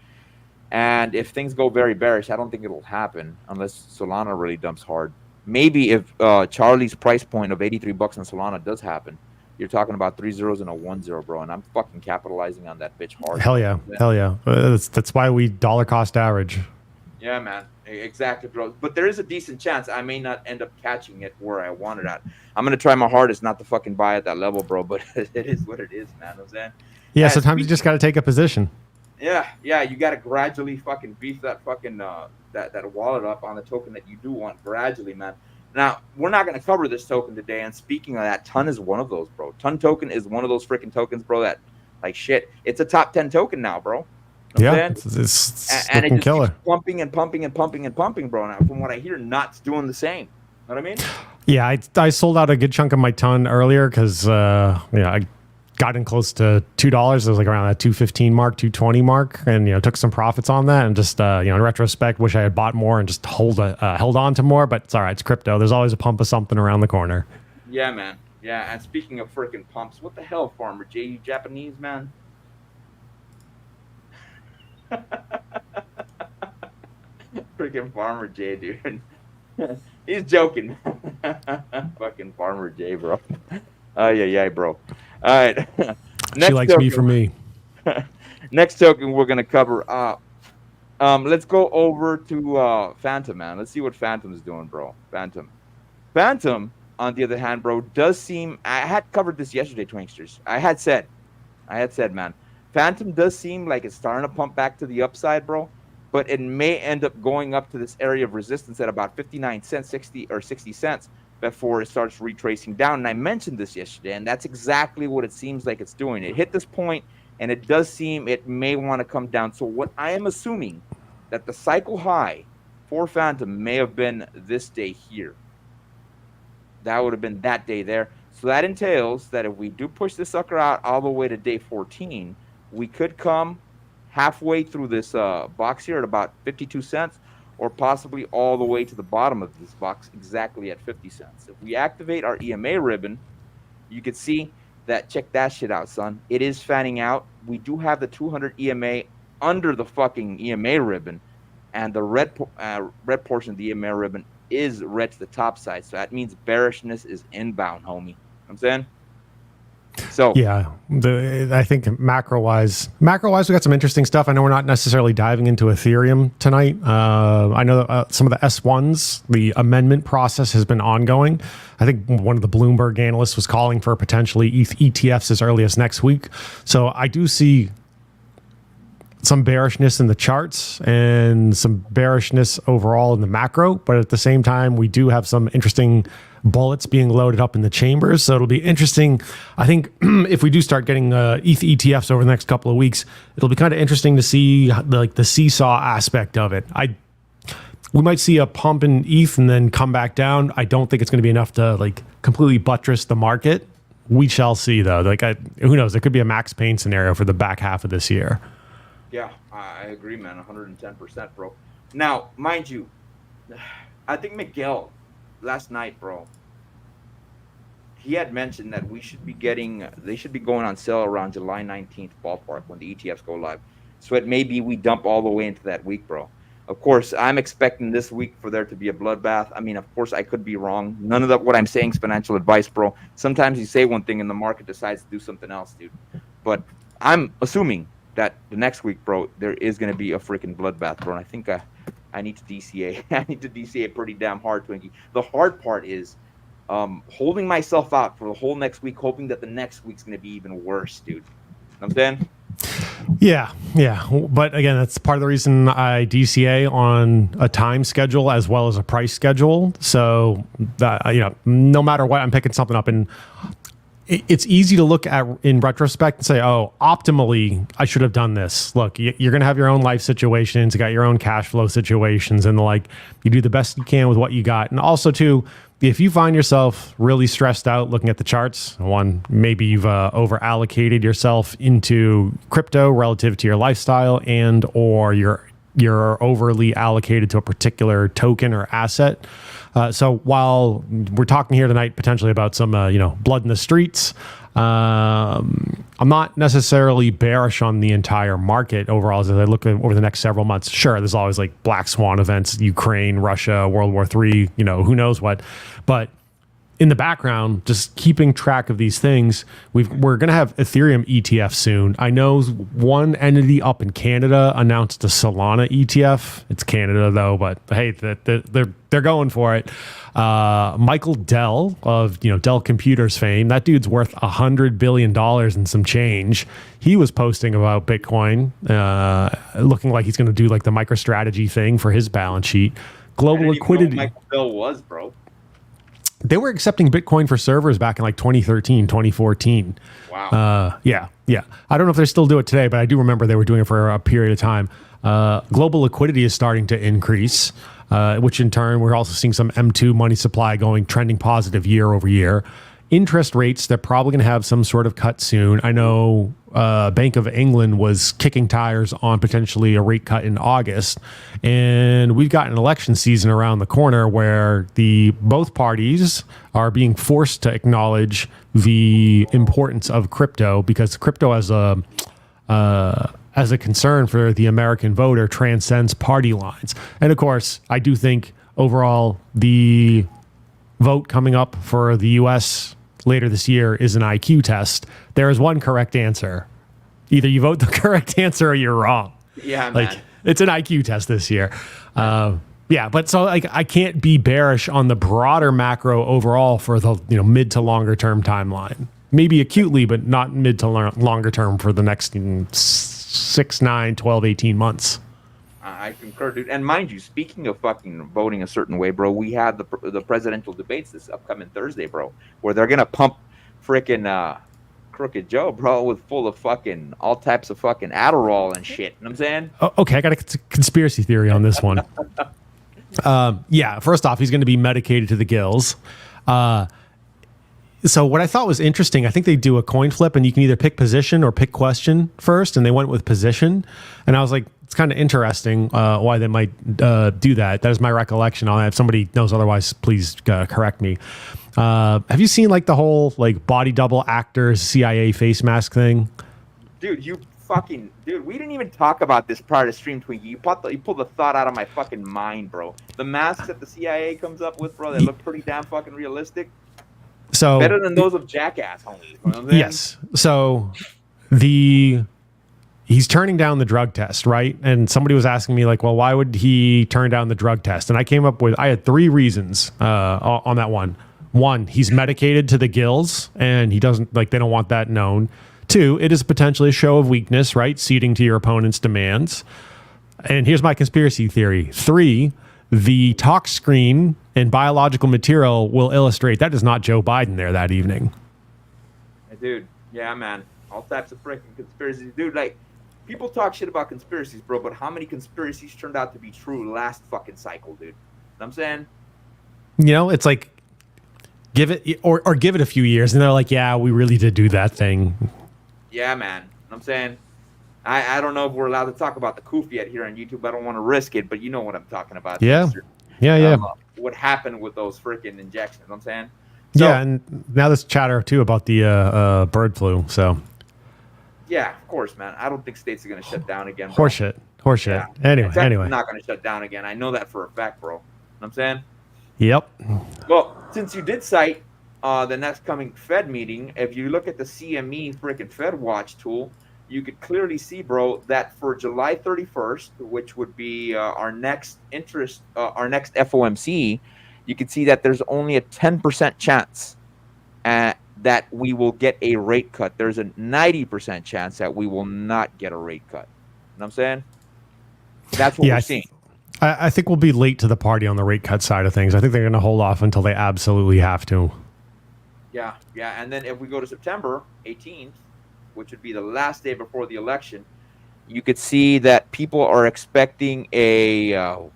And if things go very bearish, I don't think it'll happen unless Solana really dumps hard. maybe if Charlie's price point of $83 on Solana does happen, you're talking about 3 zeros and a 1 zero, bro. And I'm fucking capitalizing on that bitch hard. Hell Bro. yeah. Hell yeah. That's why we dollar cost average. Yeah, man. Exactly, bro. But there is a decent chance I may not end up catching it where I want it at. I'm gonna try my hardest not to fucking buy at that level, bro. But it is what it is, man. I'm saying. Yeah, And sometimes you just got to take a position. yeah, you got to gradually fucking beef that fucking that wallet up on the token that you do want gradually, man. Now we're not gonna cover this token today. And speaking of that, Ton is one of those, bro. Ton token is one of those freaking tokens, bro. That like shit. It's a top 10 token now, bro. Yeah, it's and it looking just killer. keeps pumping and pumping and pumping and pumping, bro. Now, from what I hear, Not's doing the same. Know what I mean? Yeah, I sold out a good chunk of my ton earlier because I got in close to $2. It was like around that 215 mark, 220 mark, and took some profits on that. And just in retrospect, wish I had bought more and just held on to more. But it's all right. It's crypto. There's always a pump of something around the corner. Yeah, man. Yeah. And speaking of freaking pumps, what the hell, Farmer J? You Japanese, man? Freaking Farmer J, dude. He's joking. Fucking Farmer J, bro. Oh, yeah, bro. All right. She likes me for me. Next token we're going to cover up. Let's go over to Phantom, man. Let's see what Phantom's doing, bro. Phantom, on the other hand, bro, does seem... I had covered this yesterday, Twinksters. I had said, man, Phantom does seem like it's starting to pump back to the upside, bro. But it may end up going up to this area of resistance at about 59 cents, 60 cents before it starts retracing down. And I mentioned this yesterday, and that's exactly what it seems like it's doing. It hit this point, and it does seem it may want to come down. So what I am assuming that the cycle high for Phantom may have been this day here. That would have been that day there. So that entails that if we do push this sucker out all the way to day 14, we could come halfway through this box here at about 52 cents, or possibly all the way to the bottom of this box exactly at 50 cents. If we activate our EMA ribbon, you can see that, check that shit out, son. It is fanning out. We do have the 200 EMA under the fucking EMA ribbon, and the red portion of the EMA ribbon is red to the top side. So that means bearishness is inbound, homie. You know what I'm saying? So yeah, I think macro wise, we got some interesting stuff. I know we're not necessarily diving into Ethereum tonight. I know that, some of the S1s, the amendment process has been ongoing. I think one of the Bloomberg analysts was calling for potentially ETFs as early as next week. So I do see some bearishness in the charts and some bearishness overall in the macro, but at the same time, we do have some interesting bullets being loaded up in the chambers. So it'll be interesting. I think if we do start getting ETH ETFs over the next couple of weeks, it'll be kind of interesting to see the seesaw aspect of it. We might see a pump in ETH and then come back down. I don't think it's going to be enough to completely buttress the market. We shall see though. Who knows? There could be a Max Payne scenario for the back half of this year. Yeah, I agree, man. 110%, bro. Now, mind you, I think Miguel last night, bro, he had mentioned that they should be going on sale around July 19th ballpark when the ETFs go live. So it may be we dump all the way into that week, bro. Of course, I'm expecting this week for there to be a bloodbath. I mean, of course, I could be wrong. None of what I'm saying is financial advice, bro. Sometimes you say one thing and the market decides to do something else, dude. But I'm assuming that the next week, bro, there is going to be a freaking bloodbath, bro. And I think I need to DCA. I need to DCA pretty damn hard, Twinkie. The hard part is holding myself out for the whole next week, hoping that the next week's going to be even worse, dude. You know what I'm saying? Yeah. But again, that's part of the reason I DCA on a time schedule as well as a price schedule. So that, no matter what, I'm picking something up, and it's easy to look at in retrospect and say, oh, optimally, I should have done this. Look, you're going to have your own life situations. You got your own cash flow situations, and you do the best you can with what you got. And also too, if you find yourself really stressed out looking at the charts, maybe you've over allocated yourself into crypto relative to your lifestyle, and or you're overly allocated to a particular token or asset. So while we're talking here tonight potentially about some blood in the streets, I'm not necessarily bearish on the entire market overall as I look at over the next several months. Sure, there's always like black swan events, Ukraine, Russia, World War III, who knows what. But in the background, just keeping track of these things, we're going to have Ethereum ETF soon. I know one entity up in Canada announced a Solana ETF. It's Canada though, but hey, they're going for it. Michael Dell of Dell Computers fame, that dude's worth $100 billion and some change. He was posting about Bitcoin, looking like he's going to do like the MicroStrategy thing for his balance sheet. Global liquidity. Michael Dell was, bro. They were accepting Bitcoin for servers back in like 2013, 2014. Wow. Yeah. I don't know if they still do it today, but I do remember they were doing it for a period of time. Global liquidity is starting to increase, which in turn, we're also seeing some M2 money supply trending positive year over year. Interest rates, they're probably going to have some sort of cut soon. I know Bank of England was kicking tires on potentially a rate cut in August. And we've got an election season around the corner where both parties are being forced to acknowledge the importance of crypto, because crypto as a concern for the American voter transcends party lines. And of course, I do think overall the vote coming up for the U.S. later this year is an IQ test. There is one correct answer. Either you vote the correct answer or you're wrong. Yeah, man. Like, it's an IQ test this year. But so like I can't be bearish on the broader macro overall for the mid to longer term timeline. Maybe acutely, but not mid to longer term for the next 6, 9, 12, 18 months. I concur, dude. And mind you, speaking of fucking voting a certain way, bro, we have the presidential debates this upcoming Thursday, bro, where they're gonna pump freaking Crooked Joe, bro, with full of fucking all types of fucking Adderall and shit. You know what I'm saying? Oh, okay, I got a conspiracy theory on this one. First off, he's going to be medicated to the gills. So what I thought was interesting, I think they do a coin flip and you can either pick position or pick question first, and they went with position. And I was like, it's kind of interesting why they might do that. That is my recollection on it. If somebody knows otherwise, please correct me. Have you seen like the whole like body double actors CIA face mask thing? Dude, we didn't even talk about this prior to Stream Twinkie. You pulled the thought out of my fucking mind, bro. The masks that the CIA comes up with, bro, they look pretty damn fucking realistic. So better than those of Jackass, homie. You know what I'm saying? Yes. So he's turning down the drug test, right? And somebody was asking me like, well, why would he turn down the drug test? And I had 3 reasons on that one. 1, he's medicated to the gills and he doesn't they don't want that known. 2, it is potentially a show of weakness, right? Ceding to your opponent's demands. And here's my conspiracy theory. 3, the talk screen and biological material will illustrate that is not Joe Biden there that evening. Dude, yeah, man. All types of freaking conspiracies. Dude, like, people talk shit about conspiracies, bro, but how many conspiracies turned out to be true last fucking cycle, dude? You know what I'm saying? It's like, give it or give it a few years and they're like, yeah, we really did do that thing. Yeah, man. You know what I'm saying? I don't know if we're allowed to talk about the Koof yet here on YouTube. I don't want to risk it, but you know what I'm talking about. Yeah. What happened with those freaking injections, you know what I'm saying? So, yeah, and now there's chatter too about the bird flu, so. Yeah, of course, man. I don't think states are going to shut down again, bro. Horseshit. Yeah. Anyway. Not going to shut down again. I know that for a fact, bro. You know what I'm saying? Yep. Well, since you did cite the next coming Fed meeting, if you look at the CME freaking Fed Watch tool, you could clearly see, bro, that for July 31st, which would be our next FOMC, you can see that there's only a 10% chance that we will get a rate cut. There's a 90% chance that we will not get a rate cut. You know what I'm saying? That's what we're seeing. I think we'll be late to the party on the rate cut side of things. I think they're going to hold off until they absolutely have to. Yeah. And then if we go to September 18th, which would be the last day before the election, you could see that people are expecting we are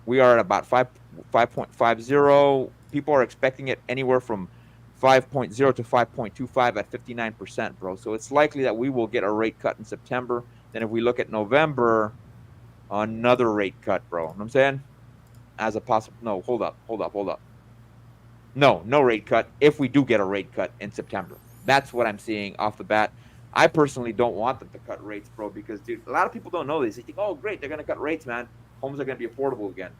at about 5.50. People are expecting it anywhere from 5.0 to 5.25 at 59%, bro. So it's likely that we will get a rate cut in September. Then if we look at November, another rate cut, bro. You know what I'm saying? As a possible... No, hold up. No rate cut if we do get a rate cut in September. That's what I'm seeing off the bat. I personally don't want them to cut rates, bro, because, dude, a lot of people don't know this. They think, oh, great, they're going to cut rates, man. Homes are going to be affordable again.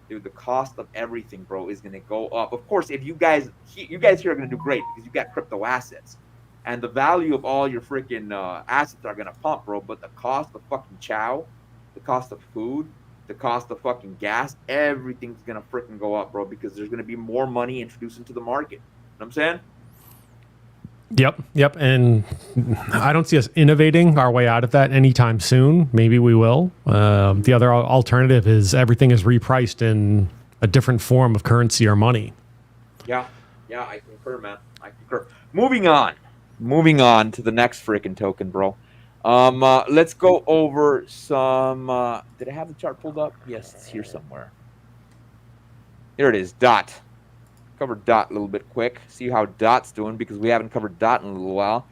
Dude, the cost of everything, bro, is going to go up. Of course, if you guys here are going to do great because you got crypto assets. And the value of all your freaking assets are going to pump, bro. But the cost of fucking chow, the cost of food, the cost of fucking gas, everything's going to freaking go up, bro, because there's going to be more money introduced into the market. You know what I'm saying? Yep. And I don't see us innovating our way out of that anytime soon. Maybe we will. The other alternative is everything is repriced in a different form of currency or money. Yeah, I concur, man. I concur. Moving on to the next freaking token, bro. Let's go over some. Did I have the chart pulled up? Yes, it's here somewhere. Here it is. Dot. Cover Dot a little bit quick. See how Dot's doing because we haven't covered Dot in a little while.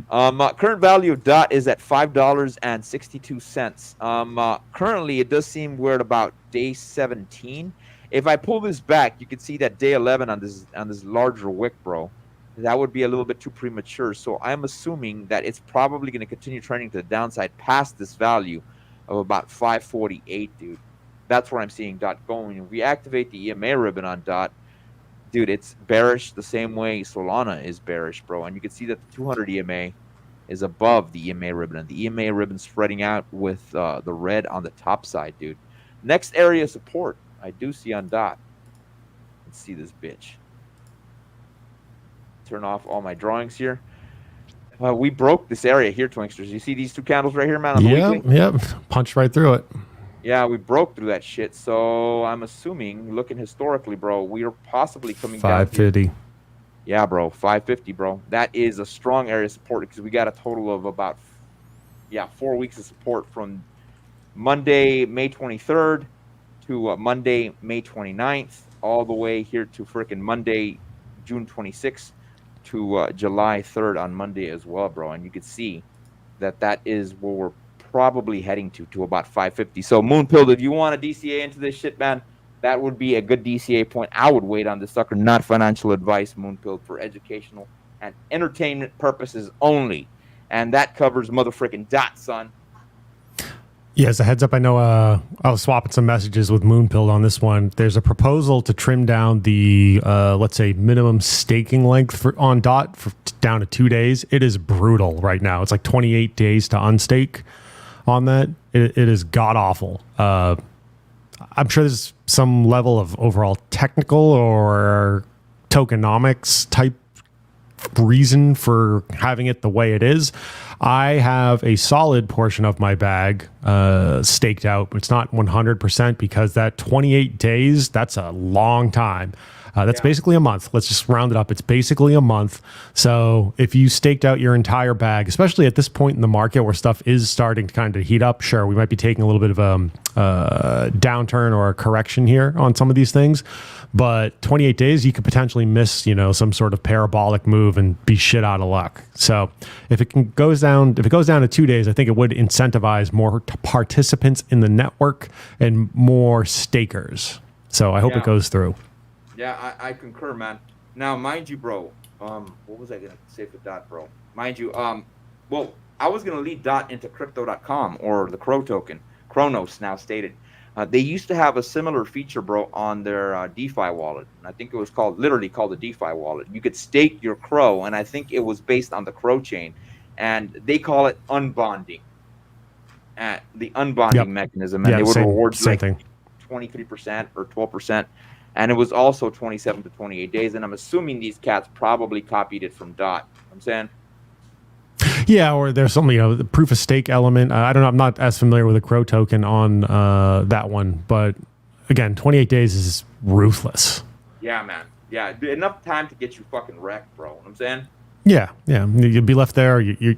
Current value of Dot is at $5.62. Currently, it does seem we're at about day 17. If I pull this back, you can see that day 11 on this larger wick, bro. That would be a little bit too premature. So I'm assuming that it's probably going to continue trending to the downside past this value of about 548, dude. That's where I'm seeing Dot going. If we activate the EMA ribbon on Dot, dude, it's bearish the same way Solana is bearish, bro. And you can see that the 200 EMA is above the EMA ribbon. And the EMA ribbon spreading out with the red on the top side, dude. Next area of support I do see on Dot. Let's see this bitch. Turn off all my drawings here. We broke this area here, Twinksters. You see these two candles right here, man? On the weekly? Yep. Punched right through it. Yeah, we broke through that shit. So I'm assuming, looking historically, bro, we are possibly coming down. 550. Yeah, bro, 550, bro. That is a strong area of support because we got a total of about 4 weeks of support from Monday, May 23rd to Monday, May 29th, all the way here to freaking Monday, June 26th to July 3rd on Monday as well, bro. And you can see that is where we're probably heading to about 550. So Moonpill, if you want a DCA into this shit, man, that would be a good DCA point. I would wait on this sucker, not financial advice, Moonpill, for educational and entertainment purposes only. And that covers motherfucking Dot, son. Yeah, as a heads up, I know I was swapping some messages with Moonpill on this one. There's a proposal to trim down the, let's say, minimum staking length on Dot down to 2 days. It is brutal right now. It's like 28 days to unstake on that. It is god-awful. I'm sure there's some level of overall technical or tokenomics type reason for having it the way it is. I have a solid portion of my bag staked out. It's not 100% because that 28 days, that's a long time. That's basically a month. Let's just round it up. It's basically a month. So if you staked out your entire bag, especially at this point in the market where stuff is starting to kind of heat up, sure, we might be taking a little bit of a downturn or a correction here on some of these things. But 28 days, you could potentially miss, some sort of parabolic move and be shit out of luck. So if it goes down to 2 days, I think it would incentivize more participants in the network and more stakers. So I hope it goes through. Yeah, I concur, man. Now, mind you, bro, what was I going to say for Dot, bro? Mind you, I was going to lead Dot into crypto.com or the Crow token, Chronos now stated. They used to have a similar feature, bro, on their DeFi wallet. And I think it was literally called the DeFi wallet. You could stake your Crow, and I think it was based on the Crow chain. And they call it unbonding. The unbonding mechanism. And they would reward you like 23% or 12%. And it was also 27 to 28 days. And I'm assuming these cats probably copied it from Dot. You know what I'm saying? Yeah, or there's some, the proof of stake element. I don't know. I'm not as familiar with the Crow token on that one. But again, 28 days is ruthless. Yeah, man. Yeah, enough time to get you fucking wrecked, bro. You know what I'm saying? Yeah. You'll be left there. You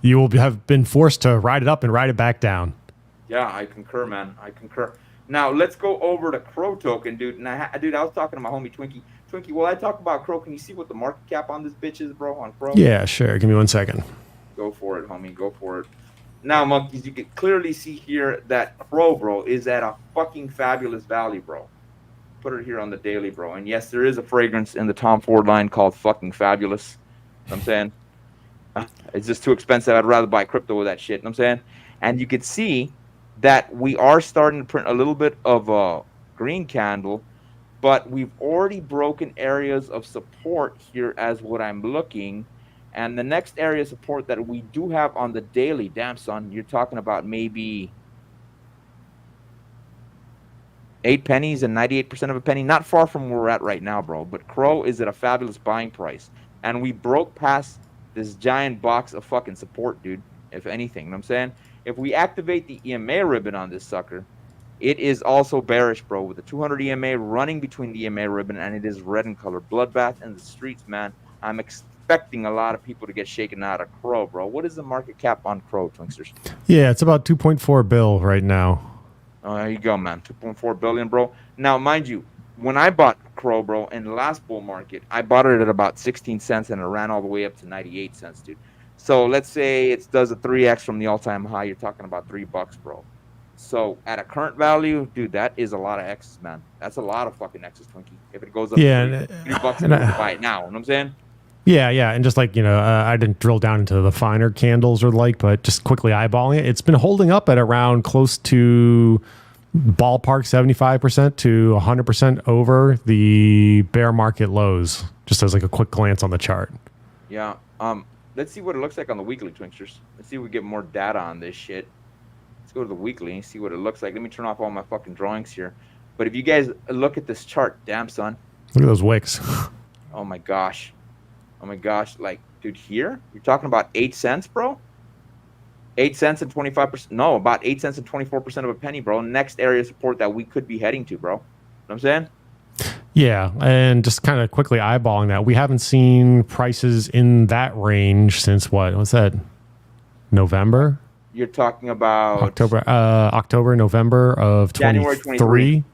will have been forced to ride it up and ride it back down. Yeah, I concur, man. I concur. Now, let's go over to Crow token, dude. And I was talking to my homie Twinkie. Twinkie, while I talk about Crow, can you see what the market cap on this bitch is, bro, on Crow? Yeah, sure. Give me 1 second. Go for it, homie. Go for it. Now, monkeys, you can clearly see here that Crow, bro, is at a fucking fabulous value, bro. put it here on the daily, bro. And yes, there is a fragrance in the Tom Ford line called fucking Fabulous. You know what I'm saying? It's just too expensive. I'd rather buy crypto with that shit. You know what I'm saying? And you can see that we are starting to print a little bit of a green candle, but we've already broken areas of support here as what I'm looking. And the next area of support that we do have on the daily, damn son, you're talking about maybe 8 pennies and 98% of a penny. Not far from where we're at right now, bro. But Crow is at a fabulous buying price. And we broke past this giant box of fucking support, dude, if anything. You know what I'm saying? If we activate the EMA ribbon on this sucker, it is also bearish, bro, with the 200 EMA running between the EMA ribbon, and it is red in color. Bloodbath in the streets, man. I'm expecting a lot of people to get shaken out of Crow, bro. What is the market cap on Crow, Twinksters? Yeah, it's about 2.4 bill right now. Oh, there you go, man. 2.4 billion, bro. Now, mind you, when I bought Crow, bro, in the last bull market, I bought it at about 16 cents, and it ran all the way up to 98 cents, dude. So let's say it does a 3x from the all-time high. You're talking about $3, bro. So at a current value, dude, that is a lot of X's, man. That's a lot of fucking X's, Twinkie. If it goes up to $3, and I buy it now. You know what I'm saying? Yeah, and just like, I didn't drill down into the finer candles or but just quickly eyeballing it, it's been holding up at around close to ballpark 75% to 100% over the bear market lows, just as like a quick glance on the chart. Yeah. Let's see what it looks like on the weekly, Twinksters. Let's see if we get more data on this shit. Let's go to the weekly and see what it looks like. Let me turn off all my fucking drawings here. But if you guys look at this chart, damn son. Look at those wicks. Oh my gosh. Like, dude, here you're talking about 8 cents, bro. 8 cents and 25%. No, about 8 cents and 24% of a penny, bro. Next area of support that we could be heading to, bro. You know what I'm saying? Yeah, and just kind of quickly eyeballing that, we haven't seen prices in that range since what's that? November? You're talking about October, November of January 23.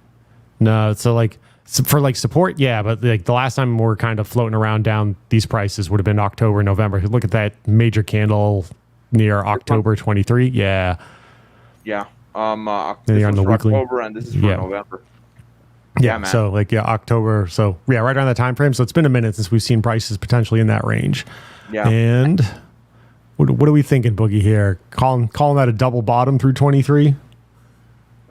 No, so like for like support, yeah, but like the last time we're kind of floating around down these prices would have been October, November. Look at that major candle near October 23. Yeah. Yeah. This is on the for weekly. October and this is for November. Yeah, man. So like October. So yeah, right around that time frame. So it's been a minute since we've seen prices potentially in that range. Yeah. And what are we thinking, Boogie, here? Calling that a double bottom through 23?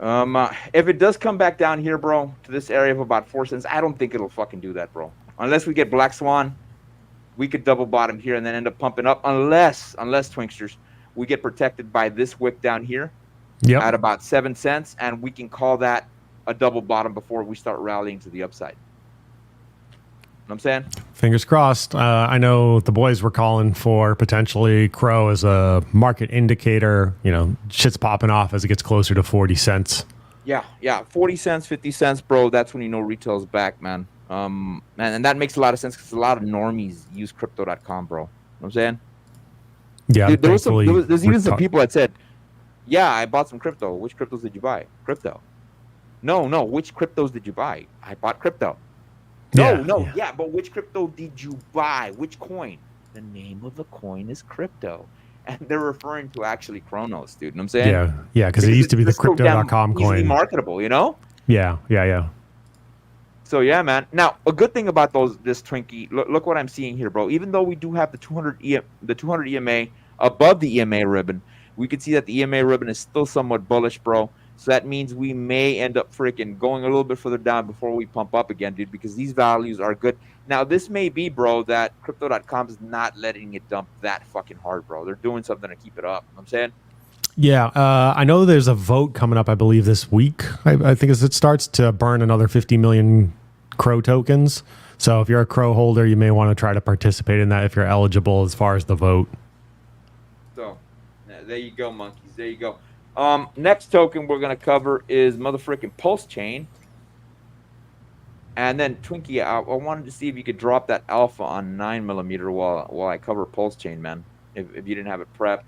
If it does come back down here, bro, to this area of about 4 cents, I don't think it'll fucking do that, bro. Unless we get Black Swan, we could double bottom here and then end up pumping up. Unless Twinksters, we get protected by this wick down here at about 7 cents, and we can call that a double bottom before we start rallying to the upside. You know what I'm saying? Fingers crossed. I know the boys were calling for potentially Crow as a market indicator. Shit's popping off as it gets closer to 40 cents. Yeah. 40 cents, 50 cents, bro. That's when you know retail's back, man. And that makes a lot of sense because a lot of normies use crypto.com, bro. You know what I'm saying? Yeah. Dude, there's even some people that said, yeah, I bought some crypto. Which cryptos did you buy? Crypto. No. Which cryptos did you buy? I bought crypto. Yeah, but which crypto did you buy? Which coin? The name of the coin is crypto. And they're referring to actually Chronos, dude. You know what I'm saying? Yeah, because it used to be the crypto.com coin. Easily marketable, you know? Yeah. So, yeah, man. Now, a good thing about this Twinkie, look what I'm seeing here, bro. Even though we do have the 200 EMA above the EMA ribbon, we can see that the EMA ribbon is still somewhat bullish, bro. So that means we may end up freaking going a little bit further down before we pump up again, dude, because these values are good. Now, this may be, bro, that crypto.com is not letting it dump that fucking hard, bro. They're doing something to keep it up. You know what I'm saying? Yeah. I know there's a vote coming up, I believe, this week. I think as it starts to burn another 50 million Crow tokens. So if you're a Crow holder, you may want to try to participate in that if you're eligible as far as the vote. So, there you go, monkeys. There you go. Next token we're going to cover is motherfucking Pulse Chain. And then, Twinkie, I wanted to see if you could drop that alpha on 9mm while I cover Pulse Chain, man. If you didn't have it prepped.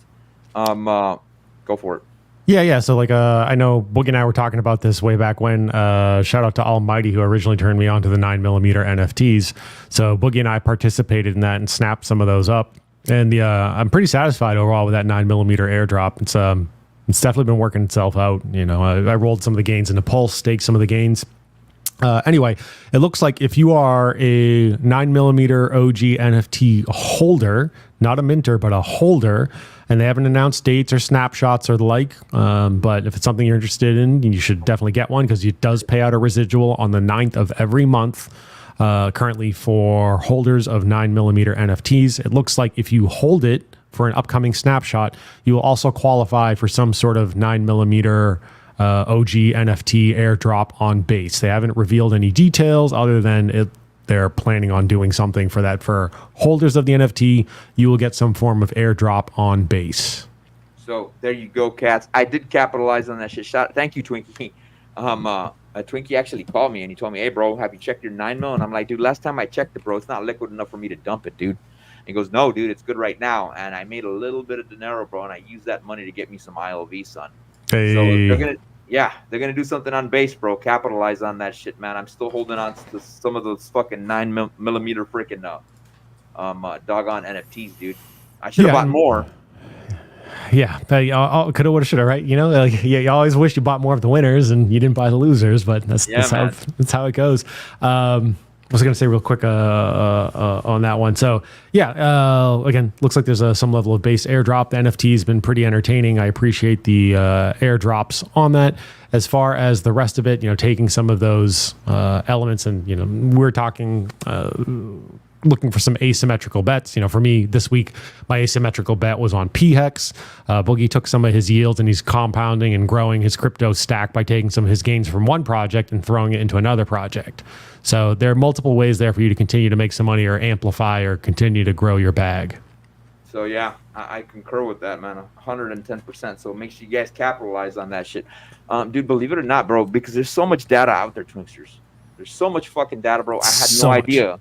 Go for it. Yeah. So, like, I know Boogie and I were talking about this way back when. Shout out to Almighty, who originally turned me on to the 9mm NFTs. So, Boogie and I participated in that and snapped some of those up. And I'm pretty satisfied overall with that 9mm airdrop. It's definitely been working itself out. I rolled some of the gains into Pulse, staked some of the gains. Anyway, it looks like if you are a 9mm OG NFT holder, not a minter, but a holder, and they haven't announced dates or snapshots or the like, but if it's something you're interested in, you should definitely get one because it does pay out a residual on the 9th of every month. Currently for holders of 9mm NFTs. It looks like if you hold it for an upcoming snapshot, you will also qualify for some sort of 9mm OG NFT airdrop on base. They haven't revealed any details other than they're planning on doing something for that. For holders of the NFT, you will get some form of airdrop on base. So there you go, cats. I did capitalize on that shit. Thank you, Twinkie. Twinkie actually called me and he told me, "Hey, bro, have you checked your 9mm?" And I'm like, "Dude, last time I checked it, bro, it's not liquid enough for me to dump it, dude." And he goes, "No, dude, it's good right now." And I made a little bit of dinero, bro, and I used that money to get me some ILV, son. Hey. So they're gonna do something on base, bro. Capitalize on that shit, man. I'm still holding on to some of those fucking 9mm freaking doggone NFTs, dude. I should have bought more. Yeah, coulda, woulda, shoulda, right? You know, like you always wish you bought more of the winners and you didn't buy the losers, but that's how it goes. What was I going to say real quick on that one? So again, looks like there's some level of base airdrop. The NFT has been pretty entertaining. I appreciate the airdrops on that. As far as the rest of it, taking some of those elements and, we're talking looking for some asymmetrical bets. For me this week, my asymmetrical bet was on PHEX. Boogie took some of his yields and he's compounding and growing his crypto stack by taking some of his gains from one project and throwing it into another project. So there are multiple ways there for you to continue to make some money or amplify or continue to grow your bag. So yeah, I concur with that, man, 110%. So make sure you guys capitalize on that shit. Dude, believe it or not, bro, because there's so much data out there, Twinksters. There's so much fucking data, bro. I had no idea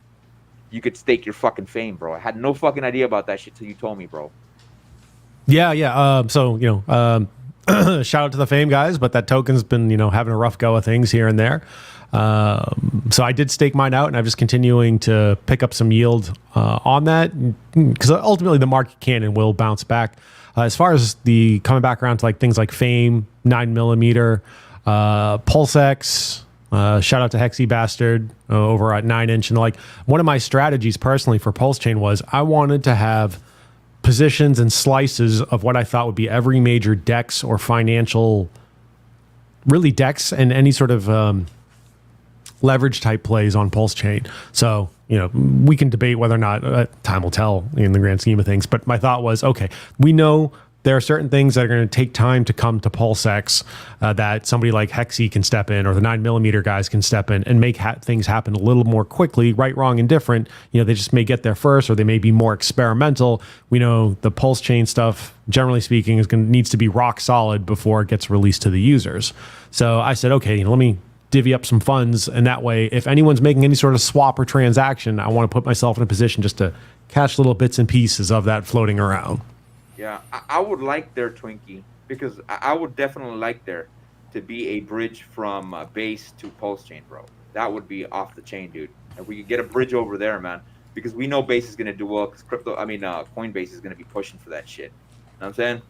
you could stake your fucking fame, bro. I had no fucking idea about that shit till you told me, bro. Yeah. Shout out to the fame guys, but that token's been, having a rough go of things here and there. So I did stake mine out and I'm just continuing to pick up some yield on that because ultimately the market can and will bounce back. As far as the coming back around to like things like fame, 9mm, PulseX, shout out to Hexy Bastard over at 9inch. And like one of my strategies personally for Pulse Chain was I wanted to have positions and slices of what I thought would be every major DEX or financial, really DEX and any sort of leverage type plays on Pulse Chain. So, we can debate whether or not time will tell in the grand scheme of things. But my thought was, okay, we know there are certain things that are going to take time to come to PulseX that somebody like Hexy can step in or the 9mm guys can step in and make things happen a little more quickly, right, wrong, and different. They just may get there first or they may be more experimental. We know the Pulse Chain stuff, generally speaking, needs to be rock solid before it gets released to the users. So I said, okay, let me divvy up some funds. And that way, if anyone's making any sort of swap or transaction, I want to put myself in a position just to catch little bits and pieces of that floating around. Yeah, I would like there, Twinkie, because I would definitely like there to be a bridge from base to Pulse Chain, bro. That would be off the chain, dude. If we could get a bridge over there, man, because we know base is going to do well because Coinbase is going to be pushing for that shit. You know what I'm saying?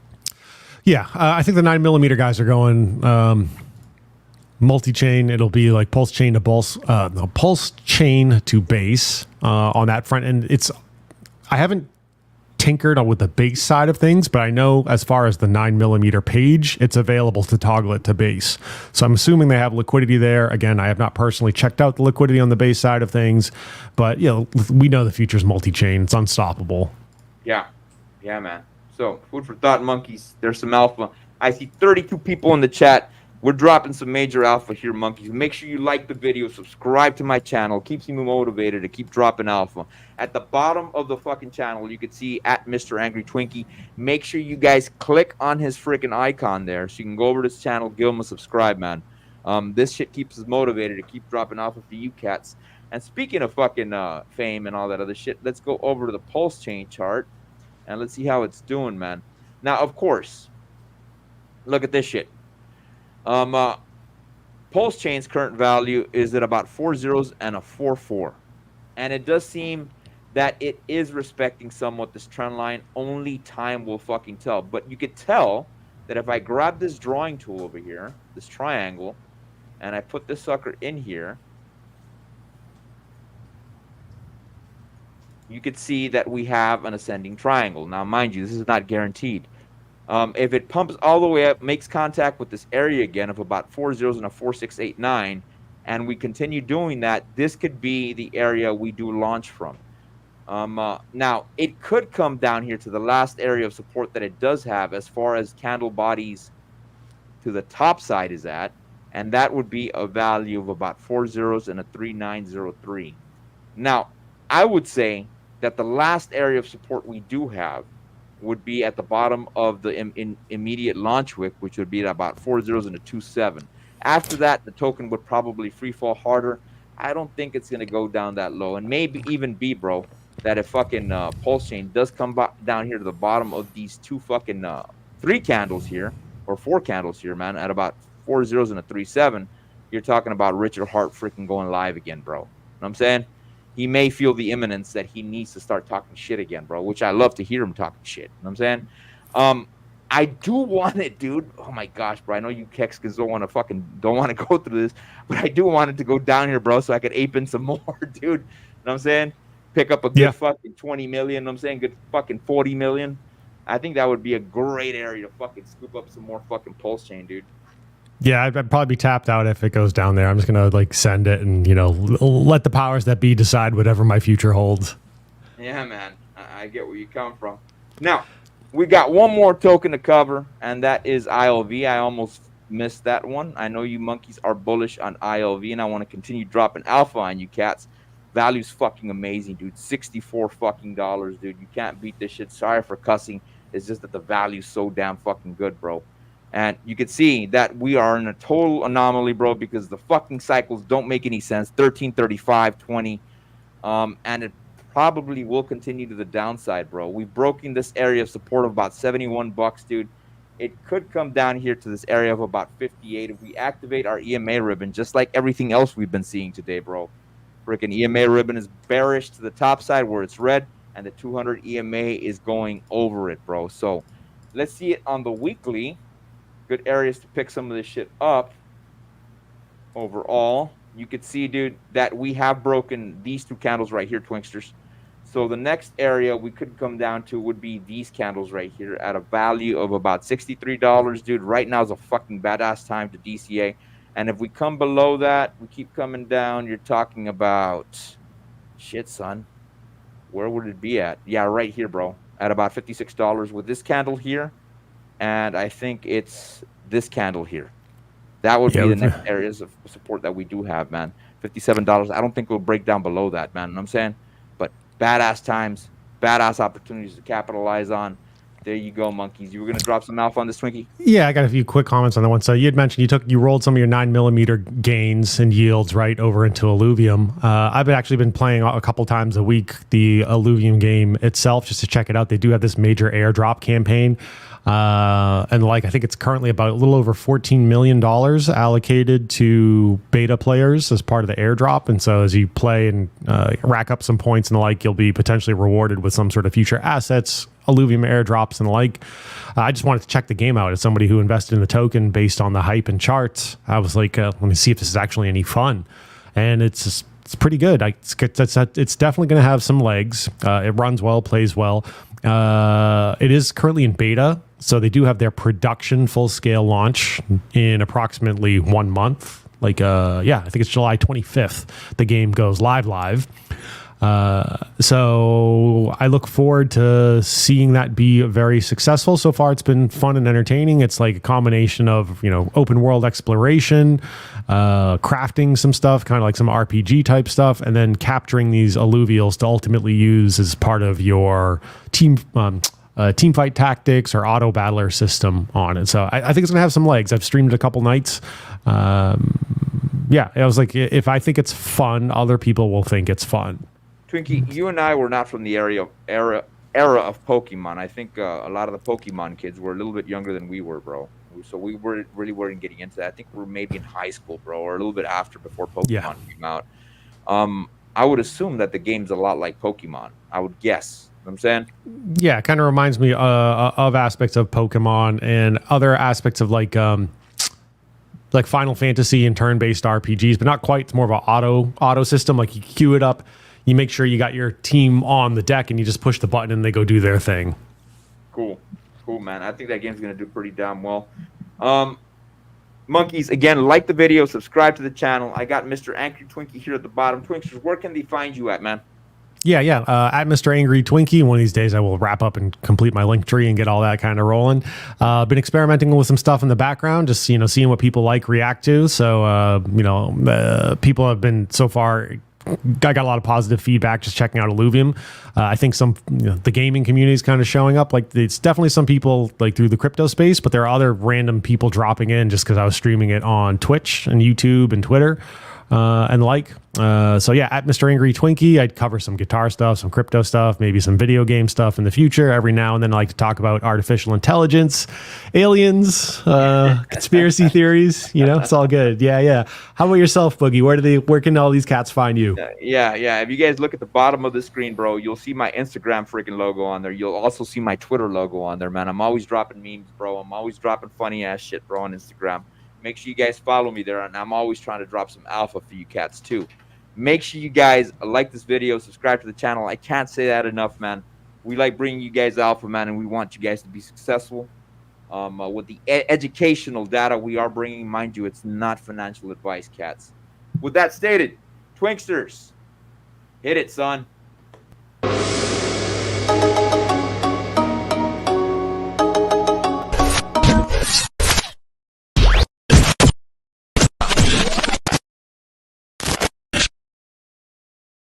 Yeah, I think the 9mm guys are going multi-chain. It'll be like Pulse Chain to Pulse Chain to base on that front. And I haven't tinkered with the base side of things, but I know as far as the 9mm page, it's available to toggle it to base. So I'm assuming they have liquidity there. Again, I have not personally checked out the liquidity on the base side of things, but we know the future's multi-chain. It's unstoppable. Yeah, man. So food for thought, monkeys. There's some alpha. I see 32 people in the chat. We're dropping some major alpha here, monkeys. Make sure you like the video, subscribe to my channel. Keeps me motivated to keep dropping alpha. At the bottom of the fucking channel, you can see at Mr. Angry Twinkie. Make sure you guys click on his freaking icon there so you can go over to his channel, give him a subscribe, man. This shit keeps us motivated to keep dropping alpha for you cats. And speaking of fucking fame and all that other shit, let's go over to the Pulse Chain chart and let's see how it's doing, man. Now, of course, look at this shit. Pulse Chain's current value is at about 4 zeros and a 4-4. And it does seem that it is respecting somewhat this trend line. Only time will fucking tell. But you could tell that if I grab this drawing tool over here, this triangle, and I put this sucker in here, you could see that we have an ascending triangle. Now, mind you, this is not guaranteed. If it pumps all the way up, makes contact with this area again of about 4 zeros and a 4689, and we continue doing that, this could be the area we do launch from. Now, it could come down here to the last area of support that it does have as far as candle bodies to the top side is at, and that would be a value of about 4 zeros and a 3903. Now, I would say that the last area of support we do have would be at the bottom of the immediate launch wick, which would be at about 4 zeros and a 27. After that, the token would probably free fall harder. I don't think it's going to go down that low, and maybe even be, bro, that if fucking pulse chain does come down here to the bottom of these two fucking 3 candles here, or 4 candles here, man, at about 4 zeros and a 37, you're talking about Richard Hart freaking going live again, bro. You know what I'm saying? He may feel the imminence that he needs to start talking shit again, bro, which I love to hear him talking shit. You know what I'm saying? I do want it, dude. Oh my gosh, bro. I know you Kexkins don't want to go through this, but I do want it to go down here, bro, so I could ape in some more, dude. You know what I'm saying? Pick up a good fucking 20 million, you know what I'm saying? Good fucking 40 million. I think that would be a great area to fucking scoop up some more fucking pulse chain, dude. Yeah, I'd probably be tapped out if it goes down there. I'm just gonna like send it and let the powers that be decide whatever my future holds. Yeah, man, I get where you come from. Now, we got one more token to cover, and that is ILV. I almost missed that one. I know you monkeys are bullish on ILV, and I want to continue dropping alpha on you cats. Value's fucking amazing, dude. $64 fucking dollars, dude. You can't beat this shit. Sorry for cussing. It's just that the value's so damn fucking good, bro. And you can see that we are in a total anomaly, bro, because the fucking cycles don't make any sense. 13, 35, 20. And it probably will continue to the downside, bro. We've broken this area of support of about $71, dude. It could come down here to this area of about 58 if we activate our EMA ribbon, just like everything else we've been seeing today, bro. Freaking EMA ribbon is bearish to the top side where it's red, and the 200 EMA is going over it, bro. So let's see it on the weekly. Good areas to pick some of this shit up. Overall, you could see, dude, that we have broken these 2 candles right here, Twinksters. So the next area we could come down to would be these candles right here at a value of about $63, dude. Right now is a fucking badass time to DCA. And if we come below that, we keep coming down, you're talking about, shit, son. Where would it be at? Yeah, right here, bro. At about $56 with this candle here. And I think it's this candle here. That would be the next areas of support that we do have, man. $57. I don't think we'll break down below that, man. You know what I'm saying? But badass times, badass opportunities to capitalize on. There you go, monkeys. You were going to drop some alpha on this, Twinkie? Yeah, I got a few quick comments on that one. So you had mentioned you rolled some of your 9mm gains and yields right over into Illuvium. I've actually been playing a couple times a week the Illuvium game itself just to check it out. They do have this major airdrop campaign. And I think it's currently about a little over $14 million allocated to beta players as part of the airdrop. And so as you play and rack up some points and the like, you'll be potentially rewarded with some sort of future assets, Illuvium airdrops and the like. I just wanted to check the game out as somebody who invested in the token based on the hype and charts. I was like, let me see if this is actually any fun. And it's pretty good. It's definitely going to have some legs. It runs well, plays well. It is currently in beta, so they do have their production full-scale launch in approximately 1 month. I think it's July 25th. The game goes live. So I look forward to seeing that be very successful. So far, it's been fun and entertaining. It's like a combination of, open world exploration, crafting some stuff, kind of like some RPG type stuff, and then capturing these alluvials to ultimately use as part of your team fight tactics or auto battler system on it. So I think it's gonna have some legs. I've streamed it a couple nights. I was like, if I think it's fun, other people will think it's fun. Twinkie, you and I were not from the era of Pokemon. I think a lot of the Pokemon kids were a little bit younger than we were, bro. So we really weren't getting into that. I think we're maybe in high school, bro, or a little bit before Pokemon came out. I would assume that the game's a lot like Pokemon. I would guess. You know what I'm saying? Yeah, it kind of reminds me of aspects of Pokemon and other aspects of like Final Fantasy and turn-based RPGs, but not quite. It's more of an auto system. Like you queue it up, you make sure you got your team on the deck and you just push the button and they go do their thing. Cool, man. I think that game's gonna do pretty damn well. Monkeys, again, like the video, subscribe to the channel. I got Mr. Angry Twinkie here at the bottom. Twinksters, where can they find you at, man? Yeah. At Mr. Angry Twinkie. One of these days I will wrap up and complete my link tree and get all that kind of rolling. Been experimenting with some stuff in the background, just, seeing what people react to. So, people have been so far, I got a lot of positive feedback just checking out Illuvium. I think the gaming community is kind of showing up. It's definitely some people through the crypto space, but there are other random people dropping in just because I was streaming it on Twitch and YouTube and Twitter. So yeah, at Mr. Angry Twinkie, I'd cover some guitar stuff, some crypto stuff, maybe some video game stuff in the future. Every now and then I like to talk about artificial intelligence, aliens, conspiracy theories, it's all good. Yeah. How about yourself, Boogie? Where can all these cats find you? Yeah. If you guys look at the bottom of the screen, bro, you'll see my Instagram freaking logo on there. You'll also see my Twitter logo on there, man. I'm always dropping memes, bro. I'm always dropping funny ass shit, bro, on Instagram. Make sure you guys follow me there, and I'm always trying to drop some alpha for you cats too. Make sure you guys like this video, subscribe to the channel. I can't say that enough, man. We like bringing you guys alpha, man, and we want you guys to be successful. With the educational data we are bringing, mind you, it's not financial advice, cats. With that stated, Twinksters, hit it, son.